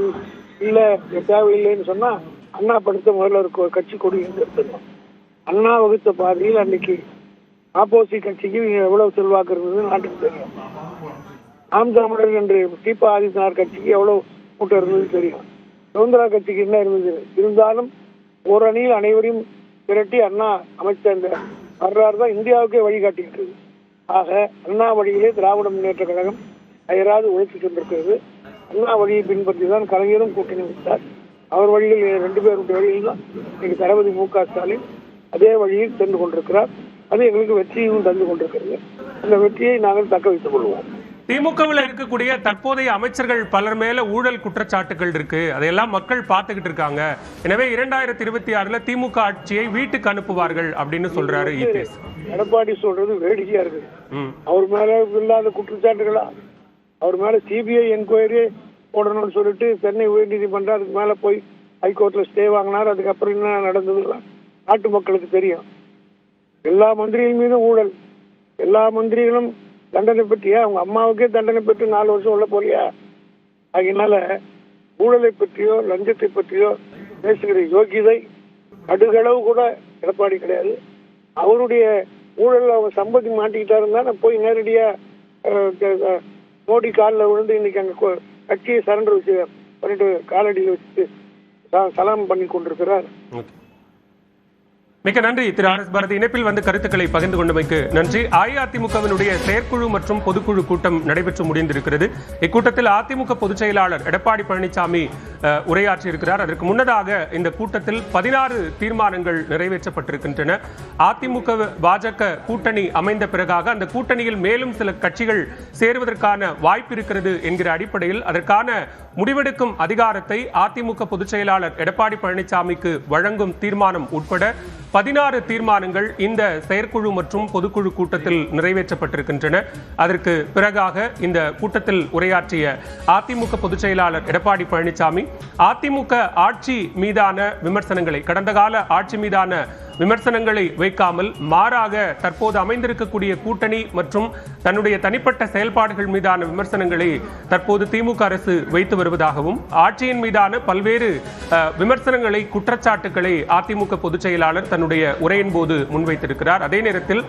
இல்ல தேவையில்லைன்னு சொன்னா அண்ணா படுத்த முதல்ல ஒரு கட்சி கொடி எடுத்துருந்தோம். அண்ணா வகுத்த பாதையில் அன்னைக்கு ஆப்போசிட் கட்சிக்கு எவ்வளவு செல்வாக்கு இருந்தது நாட்டுக்கு தெரியும். நாம் தமிழர் என்று தீபா ஆதித்யநாத் கட்சிக்கு எவ்வளவு கூட்டம் இருந்தது தெரியும். சுதந்திரா கட்சிக்கு என்ன இருந்தது இருந்தாலும் ஒரு அணியில் அனைவரையும் திரட்டி அண்ணா அமைச்ச அந்த வரலாறு தான் இந்தியாவுக்கே வழிகாட்டிட்டு. ஆக அண்ணா வழியிலே திராவிட முன்னேற்ற கழகம் அயராது உழைத்து கொண்டிருக்கிறது. அண்ணா வழியை பின்பற்றி தான் கலைஞரும் கூட்டணி வைத்தார். அவர் வழியில் 2 பேருடைய வழியில் தான் இன்னைக்கு தளபதி மு.க. ஸ்டாலின் அதே வழியில் சென்று கொண்டிருக்கிறார். அது எங்களுக்கு வெற்றியும் தந்து கொண்டிருக்கிறது. அந்த வெற்றியை நாங்கள் தக்க வைத்துக் கொள்வோம். திமுகவில் இருக்கக்கூடிய தற்போதைய அமைச்சர்கள் பலர் மேல ஊழல் குற்றச்சாட்டுகள் இருக்கு. அதையெல்லாம் மக்கள் பார்த்துக்கிட்டு இருக்காங்க. எனவே 2026 திமுக ஆட்சியை வீட்டுக்கு அனுப்புவார்கள் அப்படின்னு சொல்றாரு இபிஎஸ். எடப்பாடி சொல்றது வேடிக்கையா இருக்கு. அவர் மேல இல்லாத குற்றச்சாட்டுகளா? அவர் மேல சிபிஐ என்கொயரி போடணும்னு சொல்லிட்டு சென்னை உயர்நீதிமன்றம் அதுக்கு மேல போய் ஹைகோர்ட்ல ஸ்டே வாங்கினார். அதுக்கப்புறம் என்ன நடந்ததுலாம் நாட்டு மக்களுக்கு தெரியும். எல்லா மந்திரிகள் மீதும் ஊழல், எல்லா மந்திரிகளும் தண்டனை பெற்றியா? அவங்க அம்மாவுக்கே தண்டனை பெற்று 4 வருஷம் உள்ள போறியா? அதனால ஊழலை பற்றியோ லஞ்சத்தை பற்றியோ பேசுகிற யோகிதை அடுகளவு கூட எடப்பாடி கிடையாது. அவருடைய ஊழல் அவர் சம்பத்தி மாட்டிக்கிட்டாருன்னா போய் நேரடியா மோடி காலில் விழுந்து இன்னைக்கு அங்க கட்சியை சரண்டர் வச்சு பண்ணிட்டு காலடியில் வச்சுட்டு சலாம் பண்ணி கொண்டிருக்கிறார். மிக்க நன்றி திரு ஆர் எஸ் பாரதி. இணைப்பில் வந்து கருத்துக்களை பகிர்ந்து கொண்டமைக்கு நன்றி. அஇஅதிமுகவினுடைய செயற்குழு மற்றும் பொதுக்குழு கூட்டம் நடைபெற்று முடிந்திருக்கிறது. இக்கூட்டத்தில் அதிமுக பொதுச் செயலாளர் எடப்பாடி பழனிசாமி உரையாற்றியிருக்கிறார். அதற்கு முன்னதாக இந்த கூட்டத்தில் 16 தீர்மானங்கள் நிறைவேற்றப்பட்டிருக்கின்றன. அதிமுக பாஜக கூட்டணி அமைந்த பிறகாக அந்த கூட்டணியில் மேலும் சில கட்சிகள் சேருவதற்கான வாய்ப்பு இருக்கிறது என்கிற அடிப்படையில் அதற்கான முடிவெடுக்கும் அதிகாரத்தை அதிமுக பொதுச் செயலாளர் எடப்பாடி பழனிசாமிக்கு வழங்கும் தீர்மானம் உட்பட 16 தீர்மானங்கள் இந்த செயற்குழு மற்றும் பொதுக்குழு கூட்டத்தில் நிறைவேற்றப்பட்டிருக்கின்றன. அதற்கு பிறகாக இந்த கூட்டத்தில் உரையாற்றிய அதிமுக பொதுச் செயலாளர் எடப்பாடி பழனிசாமி அதிமுக ஆட்சி மீதான விமர்சனங்களை, கடந்த கால ஆட்சி மீதான விமர்சனங்களை வைக்காமல் மாறாக தற்போது அமைந்திருக்கக்கூடிய கூட்டணி மற்றும் தன்னுடைய தனிப்பட்ட செயல்பாடுகள் மீதான விமர்சனங்களை தற்போது திமுக அரசு வைத்து வருவதாகவும் ஆட்சியின் மீதான பல்வேறு விமர்சனங்களை, குற்றச்சாட்டுகளை அதிமுக பொதுச் செயலாளர் தன்னுடைய உரையின் போது முன்வைத்திருக்கிறார். அதே நேரத்தில்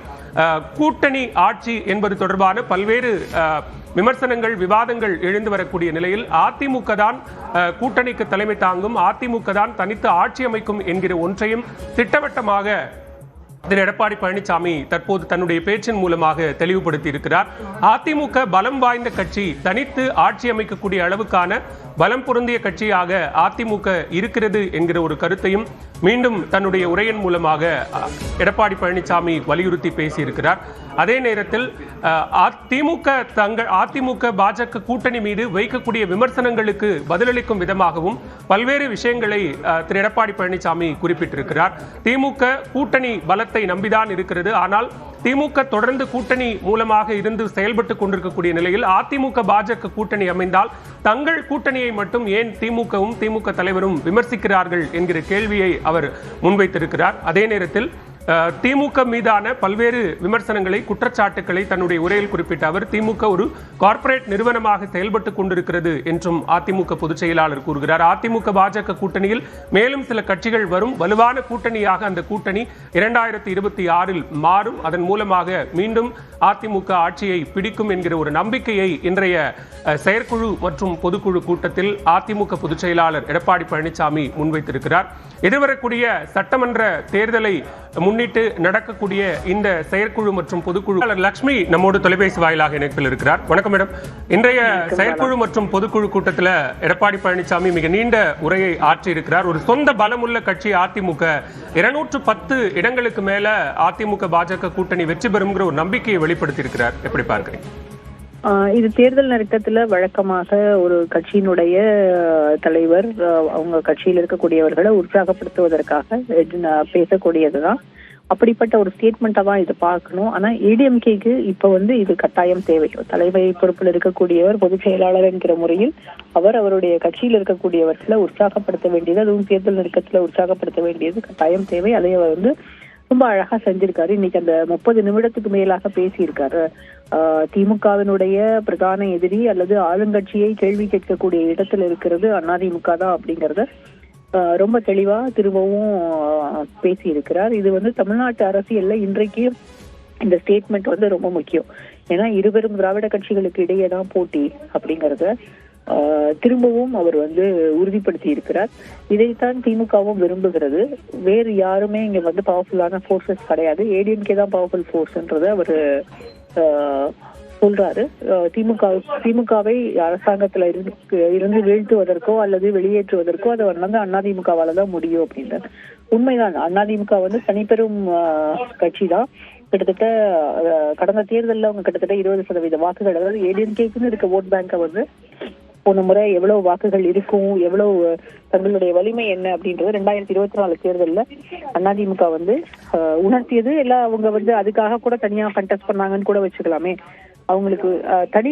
கூட்டணி ஆட்சி என்பது தொடர்பான பல்வேறு விமர்சனங்கள், விவாதங்கள் எழுந்து வரக்கூடிய நிலையில் அதிமுக தான் கூட்டணிக்கு தலைமை தாங்கும், அதிமுக தான் தனித்து ஆட்சி அமைக்கும் என்கிற ஒன்றையும் திட்டவட்டமாக திரு எடப்பாடி பழனிசாமி தற்போது தன்னுடைய பேச்சின் மூலமாக தெளிவுபடுத்தி இருக்கிறார். அதிமுக பலம் வாய்ந்த கட்சி, தனித்து ஆட்சி அமைக்கக்கூடிய அளவுக்கான பலம் பொருந்திய கட்சியாக அதிமுக இருக்கிறது என்கிற ஒரு கருத்தையும் மீண்டும் தன்னுடைய உரையின் மூலமாக எடப்பாடி பழனிசாமி வலியுறுத்தி பேசியிருக்கிறார். அதே நேரத்தில் அதிமுக பாஜக கூட்டணி மீது வைக்கக்கூடிய விமர்சனங்களுக்கு பதிலளிக்கும் விதமாகவும் பல்வேறு விஷயங்களை திரு எடப்பாடி பழனிசாமி குறிப்பிட்டிருக்கிறார். திமுக கூட்டணி பலத்தை நம்பிதான் இருக்கிறது. ஆனால் திமுக தொடர்ந்து கூட்டணி மூலமாக இருந்து செயல்பட்டுக் கொண்டிருக்கக்கூடிய நிலையில் அதிமுக பாஜக கூட்டணி அமைந்தால் தங்கள் கூட்டணியை மட்டும் ஏன் திமுகவும் திமுக தலைவரும் விமர்சிக்கிறார்கள் என்கிற கேள்வியை அவர் முன்வைத்திருக்கிறார். அதே நேரத்தில் திமுக மீதான பல்வேறு விமர்சனங்களை, குற்றச்சாட்டுகளை தன்னுடைய உரையில் குறிப்பிட்ட அவர் திமுக ஒரு கார்ப்பரேட் நிறுவனமாக செயல்பட்டுக் கொண்டிருக்கிறது என்றும் அதிமுக பொதுச் செயலாளர் கூறுகிறார். அதிமுக பாஜக கூட்டணியில் மேலும் சில கட்சிகள் வரும், வலுவான கூட்டணியாக அந்த கூட்டணி 2026 மாறும், அதன் மூலமாக மீண்டும் அதிமுக ஆட்சியை பிடிக்கும் என்கிற ஒரு நம்பிக்கையை இன்றைய செயற்குழு மற்றும் பொதுக்குழு கூட்டத்தில் அதிமுக பொதுச் செயலாளர் எடப்பாடி பழனிசாமி முன்வைத்திருக்கிறார். எதிர்வரக்கூடிய சட்டமன்ற தேர்தலை முன்னிட்டு நடக்கக்கூடிய இந்த செயற்குழு மற்றும் பொதுக்குழு லட்சுமி நம்மோடு தொலைபேசி வாயிலாக இணைப்பில் இருக்கிறார். வணக்கம் மேடம். இன்றைய செயற்குழு மற்றும் பொதுக்குழு கூட்டத்தில் எடப்பாடி பழனிசாமி மிக நீண்ட உரையை ஆற்றியிருக்கிறார். ஒரு சொந்த பலமுள்ள கட்சி அதிமுக 210 இடங்களுக்கு மேல அதிமுக பாஜக கூட்டணி வெற்றி பெறும்ங்கிற ஒரு நம்பிக்கையை வெளிப்படுத்தி இருக்கிறார். எப்படி பார்க்கிறீங்க? இது தேர்தல் நெருக்கத்துல வழக்கமாக ஒரு கட்சியினுடைய தலைவர் அவங்க கட்சியில் இருக்கக்கூடியவர்களை உற்சாகப்படுத்துவதற்காக பேசக்கூடியதுதான். அப்படிப்பட்ட ஒரு ஸ்டேட்மெண்டா தான் இதை பார்க்கணும். ஆனா ஏடிஎம்கேக்கு இப்ப இது கட்டாயம் தேவை. தலைமை பொறுப்பில் இருக்கக்கூடியவர் பொதுச் செயலாளர் என்கிற முறையில் அவருடைய கட்சியில் இருக்கக்கூடியவர்களை உற்சாகப்படுத்த வேண்டியது, அதுவும் தேர்தல் நெருக்கத்துல உற்சாகப்படுத்த வேண்டியது கட்டாயம் தேவை. அதை ரொம்ப அழகா செஞ்சிருக்காரு. இன்னைக்கு அந்த 30 நிமிடத்துக்கு மேலாக பேசியிருக்காரு. திமுகவினுடைய பிரதான எதிரி அல்லது ஆளுங்கட்சியை கேள்வி கேட்கக்கூடிய இடத்துல இருக்கிறது அதிமுக தான் அப்படிங்கறத ரொம்ப தெளிவா திரும்பவும் பேசி இருக்கிறார். இது தமிழ்நாட்டு அரசியல்ல இன்றைக்கு இந்த ஸ்டேட்மெண்ட் ரொம்ப முக்கியம். ஏன்னா இருவரும் திராவிட கட்சிகளுக்கு இடையே தான் போட்டி அப்படிங்கறத திரும்பவும் அவர் உறுதிப்படுத்தி இருக்கிறார். இதைத்தான் திமுகவும் விரும்புகிறது. வேறு யாருமே இங்க பவர்ஃபுல்லான போர்சஸ் கிடையாது. ஏடிஎம்கே தான் பவர்ஃபுல் போர்ஸ்ன்றத அவரு சொல்றாரு. திமுகவை அரசாங்கத்துல இருந்து வீழ்த்துவதற்கோ அல்லது வெளியேற்றுவதற்கோ அதை அதிமுகவால தான் முடியும் அப்படின்னு உண்மைதான். அதிமுக தனிப்பெரும் கட்சி தான். கிட்டத்தட்ட கடந்த தேர்தலில் அவங்க கிட்டத்தட்ட 20% வாக்குகள், அதாவது ஏடிஎம்கேக்குன்னு இருக்க ஓட் பேங்கை போன முறை எவ்வளவு வாக்குகள் இருக்கும், எவ்வளவு தங்களுடைய வலிமை என்ன அப்படின்றது 2024 தேர்தலில் அதிமுக உணர்த்தியது. எல்லாம் அவங்க அதுக்காக கூட தனியா கண்டெஸ்ட் பண்ணாங்கன்னு கூட வச்சுக்கலாமே. அவங்களுக்கு தனி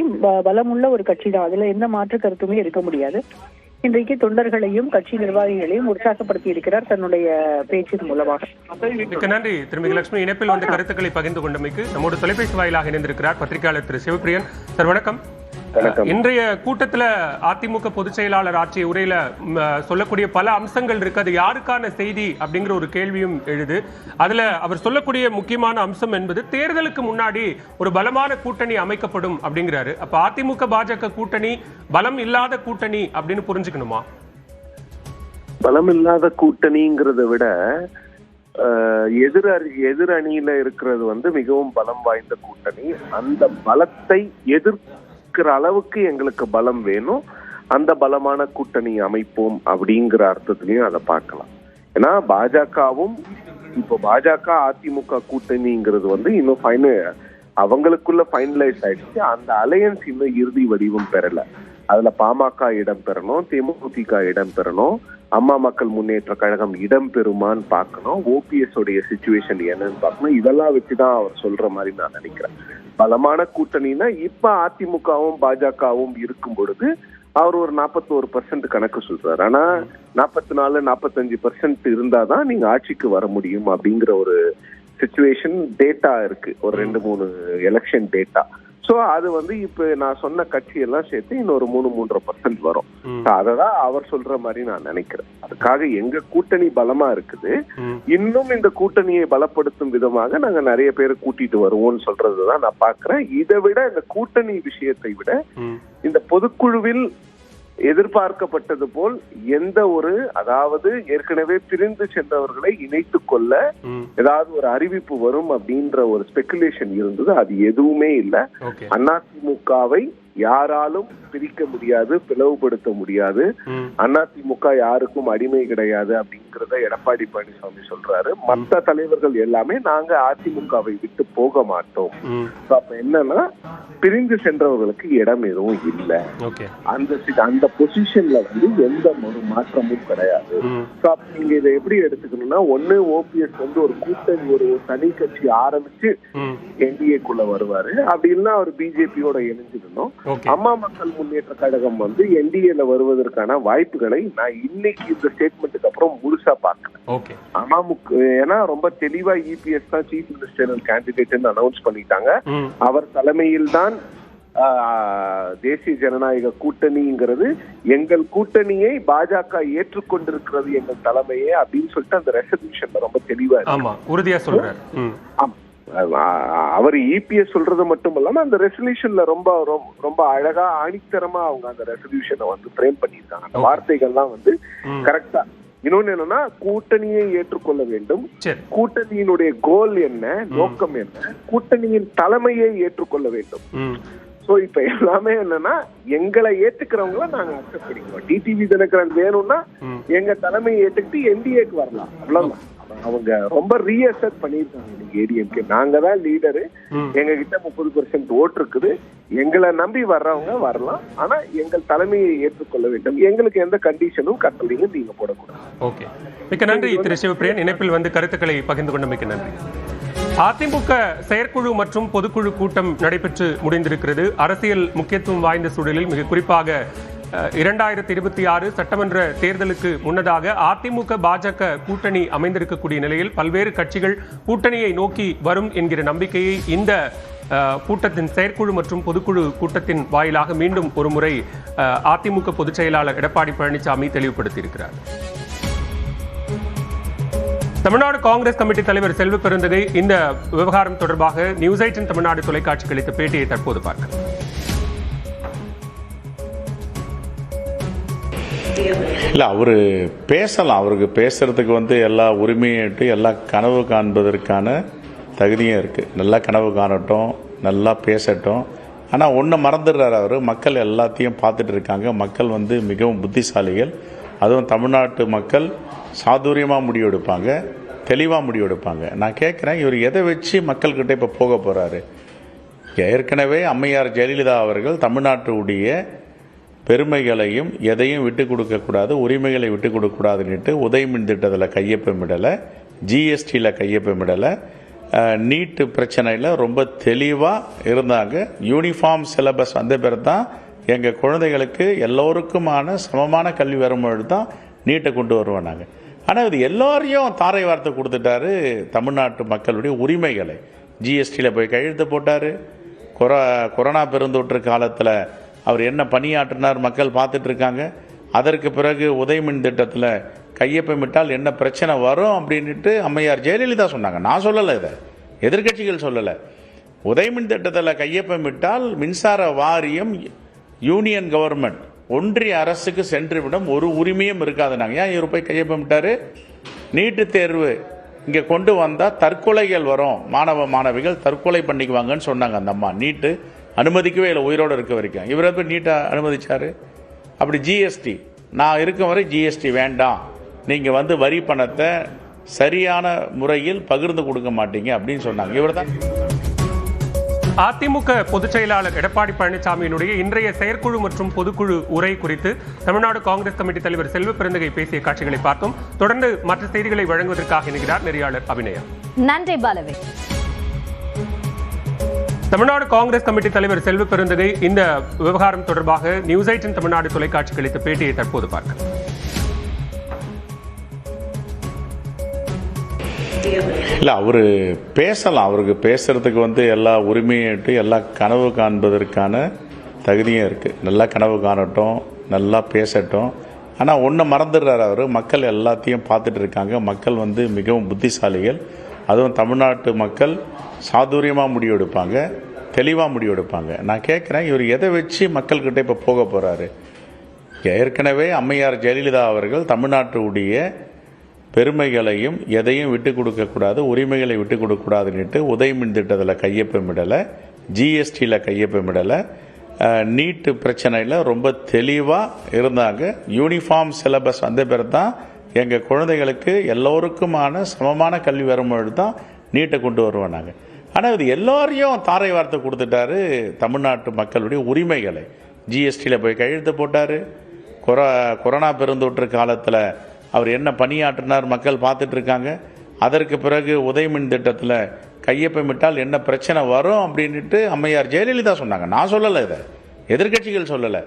பலமுள்ள ஒரு கட்சி தான், அதுல எந்த மாற்று கருத்துமே இருக்க முடியாது. இன்றைக்கு தொண்டர்களையும் கட்சி நிர்வாகிகளையும் உற்சாகப்படுத்தி இருக்கிறார் தன்னுடைய பேச்சின் மூலமாக. நன்றி திருமதி லட்சுமி. இணைப்பில் கருத்துக்களை பகிர்ந்து கொண்டமைக்கு நம்மோடு தொலைபேசி வாயிலாக இணைந்திருக்கிறார் பத்திரிகையாளர் திரு சிவபிரியன். சார் வணக்கம். இன்றைய கூட்டத்துல அதிமுக பொதுச் செயலாளர் ஆற்றிய உரையில சொல்லக்கூடிய பல அம்சங்கள் இருக்கு. அது யாருக்கான செய்தி அப்படிங்கிற ஒரு கேள்வியும் எழுது. அதுல அவர் சொல்லக்கூடிய முக்கியமான அம்சம் என்பது தேர்தலுக்கு முன்னாடி ஒரு பலமான கூட்டணி அமைக்கப்படும் அப்படிங்கிறாரு. அப்ப அதிமுக பாஜக கூட்டணி பலம் இல்லாத கூட்டணி அப்படின்னு புரிஞ்சுக்கணுமா? பலம் இல்லாத கூட்டணிங்கிறத விட எதிர் அணியில இருக்கிறது மிகவும் பலம் வாய்ந்த கூட்டணி. அந்த பலத்தை எதிர்க்கிற அளவுக்கு எங்களுக்கு பலம் வேணும், அந்த பலமான கூட்டணி அமைப்போம் அப்படிங்கிற அர்த்தத்திலையும் அதை பார்க்கலாம். ஏன்னா பாஜகவும் இப்போ பாஜக அதிமுக கூட்டணிங்கிறது இன்னும் அவங்களுக்குள்ள ஃபைனலைஸ் ஆயிடுச்சு. அந்த அலையன்ஸ் இன்னும் இறுதி வடிவம் பெறல. அதுல பாமக இடம் பெறணும், தேமுதிக இடம் பெறணும், அம்மா மக்கள் முன்னேற்ற கழகம் இடம் பெறுமான்னு பார்க்கணும், ஓபிஎஸ் உடைய சிச்சுவேஷன் என்னன்னு பார்க்கணும். இதெல்லாம் வச்சுதான் அவர் சொல்ற மாதிரி நான் நினைக்கிறேன். பலமான கூட்டணினா இப்ப அதிமுகவும் பாஜகவும் இருக்கும் பொழுது அவர் ஒரு 41% கணக்கு சொல்றாரு. ஆனா 44-45% இருந்தாதான் நீங்க ஆட்சிக்கு வர முடியும் அப்படிங்கிற ஒரு சிச்சுவேஷன் டேட்டா இருக்கு, ஒரு 2-3 எலெக்ஷன் டேட்டா. சோ அது இப்ப நான் சொன்ன கட்சி எல்லாம் சேர்த்து இன்னொரு 3-3.5% வரும். அததான் அவர் சொல்ற மாதிரி நான் நினைக்கிறேன். அதுக்காக எங்க கூட்டணி பலமா இருக்குது. இன்னும் இந்த கூட்டணியை பலப்படுத்தும் விதமாக நாங்க நிறைய பேரை கூட்டிட்டு வருவோம்னு சொல்றதுதான் நான் பாக்குறேன். இதை விட இந்த கூட்டணி விஷயத்தை விட இந்த பொதுக்குழுவில் எதிர்பார்க்கப்பட்டது போல் அதாவது ஏற்கனவே பிரிந்து சென்றவர்களை இணைத்துக் கொள்ள ஏதாவது ஒரு அறிவிப்பு வரும் அப்படின்ற ஒரு ஸ்பெகுலேஷன் இருந்தது. அது எதுவுமே இல்லை. அதிமுகவை யாராலும் பிரிக்க முடியாது, பிளவுபடுத்த முடியாது. அதிமுக யாருக்கும் அடிமை கிடையாது அப்படிங்கறத எடப்பாடி பழனிசாமி சொல்றாரு. மற்ற தலைவர்கள் எல்லாமே நாங்க அதிமுகவை விட்டு போக மாட்டோம். அப்ப என்னன்னா பிரிந்து சென்றவர்களுக்கு இடம் எதுவும் இல்லை. அந்த பொசிஷன்ல எந்த ஒரு மாற்றமும் கிடையாது. நீங்க இதை எப்படி எடுத்துக்கணும்னா, ஒண்ணு ஓபிஎஸ் ஒரு கூட்டணி ஒரு தனி கட்சி ஆரம்பிச்சு என்டிஏக்குள்ள வருவாரு. அப்படி இல்லைன்னா அவர் பிஜேபியோட இணைஞ்சிடணும். அம்மா மக்கள் முன்னேற்ற கழகம் என்டிஏல வருவதற்கான வாய்ப்புகளை நான் இன்னைக்கு இந்த ஸ்டேட்மெண்ட்டுக்கு அப்புறம் முழுசா பார்க்கிறேன். ஏன்னா ரொம்ப தெளிவா இபிஎஸ் தான் சீஃப் மினிஸ்டர் கேண்டிடேட் அனௌன்ஸ் பண்ணிட்டாங்க. அவர் தலைமையில் தான் தேசிய ஜனநாயக கூட்டணிங்கிறது எங்கள் கூட்டணியை பாஜக ஏற்றுக்கொண்டிருக்கிறது எங்கள் தலைமையே அப்படின்னு சொல்லிட்டு அந்த ரெசல்யூஷன்ல ரொம்ப தெளிவா உறுதியா சொல்றாரு. அவர் இபிஎஸ் சொல்றது மட்டும் இல்லாம அந்த ரெசல்யூஷன்ல ரொம்ப ரொம்ப அழகா ஆணித்தரமா அவங்க அந்த ரெசல்யூஷனை ஃப்ரேம் பண்ணிருக்காங்க. அந்த வார்த்தைகள்லாம் கரெக்டா இன்னொன்னு என்னன்னா கூட்டணியை ஏற்றுக்கொள்ள வேண்டும். கூட்டணியினுடைய கோல் என்ன, நோக்கம் என்ன, கூட்டணியின் தலைமையை ஏற்றுக்கொள்ள வேண்டும். சோ இப்ப எல்லாமே என்னன்னா எங்களை ஏத்துக்கிறவங்கள நாங்க அக்செப்ட் பண்ணிக்கிறோம். டிடிவி தினகரன் வேணும்னா எங்க தலைமையை ஏத்துக்கிட்டு என்டிஏக்கு வரலாம், அவ்வளவுதான். அவங்க ரொம்ப ரீஅசெட் பண்ணிருக்காங்க ஏடிஎம்கே. நாங்க தான் லீடரு, எங்க கிட்ட 30% ஓட்டு இருக்குது, எங்களை நம்பி வர்றவங்க வரலாம், ஆனா எங்கள் தலைமையை ஏற்றுக்கொள்ள வேண்டும். எங்களுக்கு எந்த கண்டிஷனும் கட்டளையும் நீங்க போடக்கூடாது. ஓகே, மிக்க நன்றி திரு சிவபிரியன். இணைப்பில் வந்து கருத்துக்களை பகிர்ந்து கொண்ட மிக்க நன்றி. அதிமுக செயற்குழு மற்றும் பொதுக்குழு கூட்டம் நடைபெற்று முடிந்திருக்கிறது. அரசியல் முக்கியத்துவம் வாய்ந்த சூழலில் மிக குறிப்பாக 2026 சட்டமன்ற தேர்தலுக்கு முன்னதாக அதிமுக பாஜக கூட்டணி அமைந்திருக்கக்கூடிய நிலையில் பல்வேறு கட்சிகள் கூட்டணியை நோக்கி வரும் என்கிற நம்பிக்கையை இந்த கூட்டத்தின் செயற்குழு மற்றும் பொதுக்குழு கூட்டத்தின் வாயிலாக மீண்டும் ஒருமுறை அதிமுக பொதுச் செயலாளர் எடப்பாடி பழனிசாமி தெளிவுபடுத்தியிருக்கிறார். தமிழ்நாடு காங்கிரஸ் கமிட்டி தலைவர் செல்வ பெருந்தகை இந்த விவகாரம் தொடர்பாக நியூஸ் 18 தமிழ்நாடு தொலைக்காட்சிக்கு அளித்த பேட்டியை தற்போது பார்க்கலாம். இல்லை, அவர் பேசலாம். அவருக்கு பேசுறதுக்கு எல்லா உரிமையிட்டு எல்லா கனவு காண்பதற்கான தகுதியும் இருக்கு. நல்லா கனவு காணட்டும், நல்லா பேசட்டும். ஆனால் ஒன்று மறந்துடுறாரு அவர், மக்கள் எல்லாத்தையும் பார்த்துட்டு இருக்காங்க. மக்கள் மிகவும் புத்திசாலிகள். அதுவும் தமிழ்நாட்டு மக்கள் சாதுரியமாக முடிவெடுப்பாங்க, தெளிவாக முடிவெடுப்பாங்க. நான் கேட்குறேன், இவர் எதை வச்சு மக்கள்கிட்ட இப்போ போக போகிறாரு? ஏற்கனவே அம்மையார் ஜெயலலிதா அவர்கள் தமிழ்நாட்டுடைய பெருமைகளையும் எதையும் விட்டு கொடுக்கக்கூடாது, உரிமைகளை விட்டு கொடுக்கக்கூடாதுன்னுட்டு உதயமின் திட்டத்தில் கையொப்பமிடலை, ஜிஎஸ்டியில் கையொப்பமிடலை, நீட்டு பிரச்சனையில் ரொம்ப தெளிவாக இருந்தாங்க. யூனிஃபார்ம் சிலபஸ் வந்த பிறகு தான் எங்கள் குழந்தைகளுக்கு எல்லோருக்குமான சமமான கல்வி வரும்பொழுது தான் நீட்டை கொண்டு வருவாங்க. ஆனால் இது எல்லோரையும் தாரை வார்த்தை கொடுத்துட்டாரு. தமிழ்நாட்டு மக்களுடைய உரிமைகளை ஜிஎஸ்டியில் போய் கையெழுத்து போட்டார். கொரோனா பெருந்தொற்று காலத்தில் அவர் என்ன பணியாற்றினார் மக்கள் பார்த்துட்டு இருக்காங்க. அதற்கு பிறகு உதயமின் திட்டத்தில் கையொப்பமிட்டால் என்ன பிரச்சனை வரும் அப்படின்ட்டு அம்மையார் ஜெயலலிதா சொன்னாங்க. நான் சொல்லலை, இதை எதிர்கட்சிகள் சொல்லலை. உதயமின் திட்டத்தில் கையொப்பமிட்டால் மின்சார வாரியம் யூனியன் கவர்மெண்ட் ஒன்றிய அரசுக்கு சென்றுவிடும், ஒரு உரிமையும் இருக்காது. நாங்கள் ஏன் இவர் போய் கையொப்பமிட்டாரு? நீட்டு தேர்வு இங்கே கொண்டு வந்தால் தற்கொலைகள் வரும், மாணவ மாணவிகள் தற்கொலை பண்ணிக்குவாங்கன்னு சொன்னாங்க அந்த அம்மா. நீட்டு அனுமதிக்கவே இல்லை உயிரோடு இருக்க வரைக்கும். இவரை போய் நீட்டை அனுமதிச்சாரு. அப்படி ஜிஎஸ்டி, நான் இருக்கும் வரை ஜிஎஸ்டி வேண்டாம், நீங்கள் வரி பணத்தை சரியான முறையில் பகிர்ந்து கொடுக்க மாட்டீங்க அப்படின்னு சொன்னாங்க. இவர் தான் அதிமுக பொதுச் செயலாளர் எடப்பாடி பழனிசாமியினுடைய இன்றைய செயற்குழு மற்றும் பொதுக்குழு உரை குறித்து தமிழ்நாடு காங்கிரஸ் கமிட்டி தலைவர் செல்வ பெருந்தகை பேசிய காட்சிகளை பார்த்தோம். தொடர்ந்து மற்ற செய்திகளை வழங்குவதற்காக இணைகிறார் நெறியாளர் அபிநயா. நன்றி பாலவே. தமிழ்நாடு காங்கிரஸ் கமிட்டி தலைவர் செல்வ பெருந்தகை இந்த விவகாரம் தொடர்பாக நியூஸ் 18 தமிழ்நாடு தொலைக்காட்சிக்கு அளித்த பேட்டியை தற்போது பார்க்கலாம். இல்லை, அவர் பேசலாம். அவருக்கு பேசுறதுக்கு எல்லா உரிமையிட்டு எல்லா கனவு காண்பதற்கான தகுதியும் இருக்குது. நல்லா கனவு காணட்டும், நல்லா பேசட்டும். ஆனால் ஒன்று மறந்துடுறாரு அவர், மக்கள் எல்லாத்தையும் பார்த்துட்டு இருக்காங்க. மக்கள் மிகவும் புத்திசாலிகள். அதுவும் தமிழ்நாட்டு மக்கள் சாதுரியமாக முடிவெடுப்பாங்க, தெளிவாக முடிவெடுப்பாங்க. நான் கேட்குறேன், இவர் எதை வச்சு மக்கள்கிட்ட இப்போ போக போகிறாரு? ஏற்கனவே அம்மையார் ஜெயலலிதா அவர்கள் தமிழ்நாட்டுடைய பெருமைகளையும் எதையும் விட்டு கொடுக்கக்கூடாது, உரிமைகளை விட்டு கொடுக்கக்கூடாதுன்னுட்டு உதயமின் திட்டத்தில் கையொப்பமிடலை, ஜிஎஸ்டியில் கையொப்பமிடலை, நீட்டு பிரச்சனையில் ரொம்ப தெளிவாக இருந்தாங்க. யூனிஃபார்ம் சிலபஸ் வந்த பிறகு தான் எங்கள் குழந்தைகளுக்கு எல்லோருக்குமான சமமான கல்வி வரும்பொழுது தான் நீட்டை கொண்டு வருவாங்க. ஆனால் இது எல்லோரையும் தாரை வார்த்தை கொடுத்துட்டாரு. தமிழ்நாட்டு மக்களுடைய உரிமைகளை ஜிஎஸ்டியில் போய் கையெழுத்து போட்டார். கொரோனா பெருந்தொற்று காலத்தில் அவர் என்ன பணியாற்றினார் மக்கள் பார்த்துட்டு இருக்காங்க. அதற்கு பிறகு உதயமின் திட்டத்தில் கையொப்பமிட்டால் என்ன பிரச்சனை வரும் அப்படின்ட்டு அம்மையார் ஜெயலலிதா சொன்னாங்க. நான் சொல்லலை, இதை எதிர்கட்சிகள் சொல்லலை.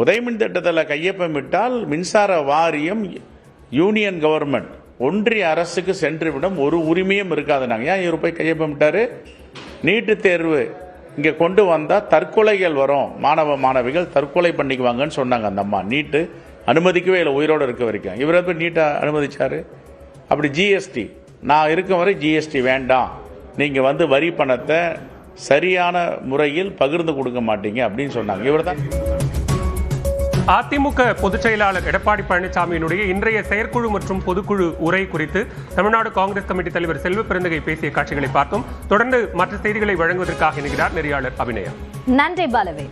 உதயமின் திட்டத்தில் கையொப்பமிட்டால் மின்சார வாரியம் யூனியன் கவர்மெண்ட் ஒன்றிய அரசுக்கு சென்றுவிடும், ஒரு உரிமையும் இருக்காது. நாங்கள் ஏன் இவர் போய் கையொப்பமிட்டாரு? நீட்டு தேர்வு இங்கே கொண்டு வந்தால் தற்கொலைகள் வரும், மாணவ மாணவிகள் தற்கொலை பண்ணிக்குவாங்கன்னு சொன்னாங்க அந்த அம்மா. நீட்டு அனுமதிக்கவே இல்லை உயிரோடு இருக்க வரைக்கும். இவரை போய் நீட்டை அனுமதிச்சாரு. அப்படி ஜிஎஸ்டி, நான் இருக்கும் வரை ஜிஎஸ்டி வேண்டாம், நீங்கள் வரி பணத்தை சரியான முறையில் பகிர்ந்து கொடுக்க மாட்டீங்க அப்படின்னு சொன்னாங்க. இவர் தான் அதிமுக பொதுச் செயலாளர் எடப்பாடி பழனிசாமியினுடைய இன்றைய செயற்குழு மற்றும் பொதுக்குழு உரை குறித்து தமிழ்நாடு காங்கிரஸ் கமிட்டி தலைவர் செல்வ பெருந்தகை பேசிய காட்சிகளை பார்த்தோம். தொடர்ந்து மற்ற செய்திகளை வழங்குவதற்காக இணைகிறார் நெறியாளர் அபிநயா. நன்றி பாலவே.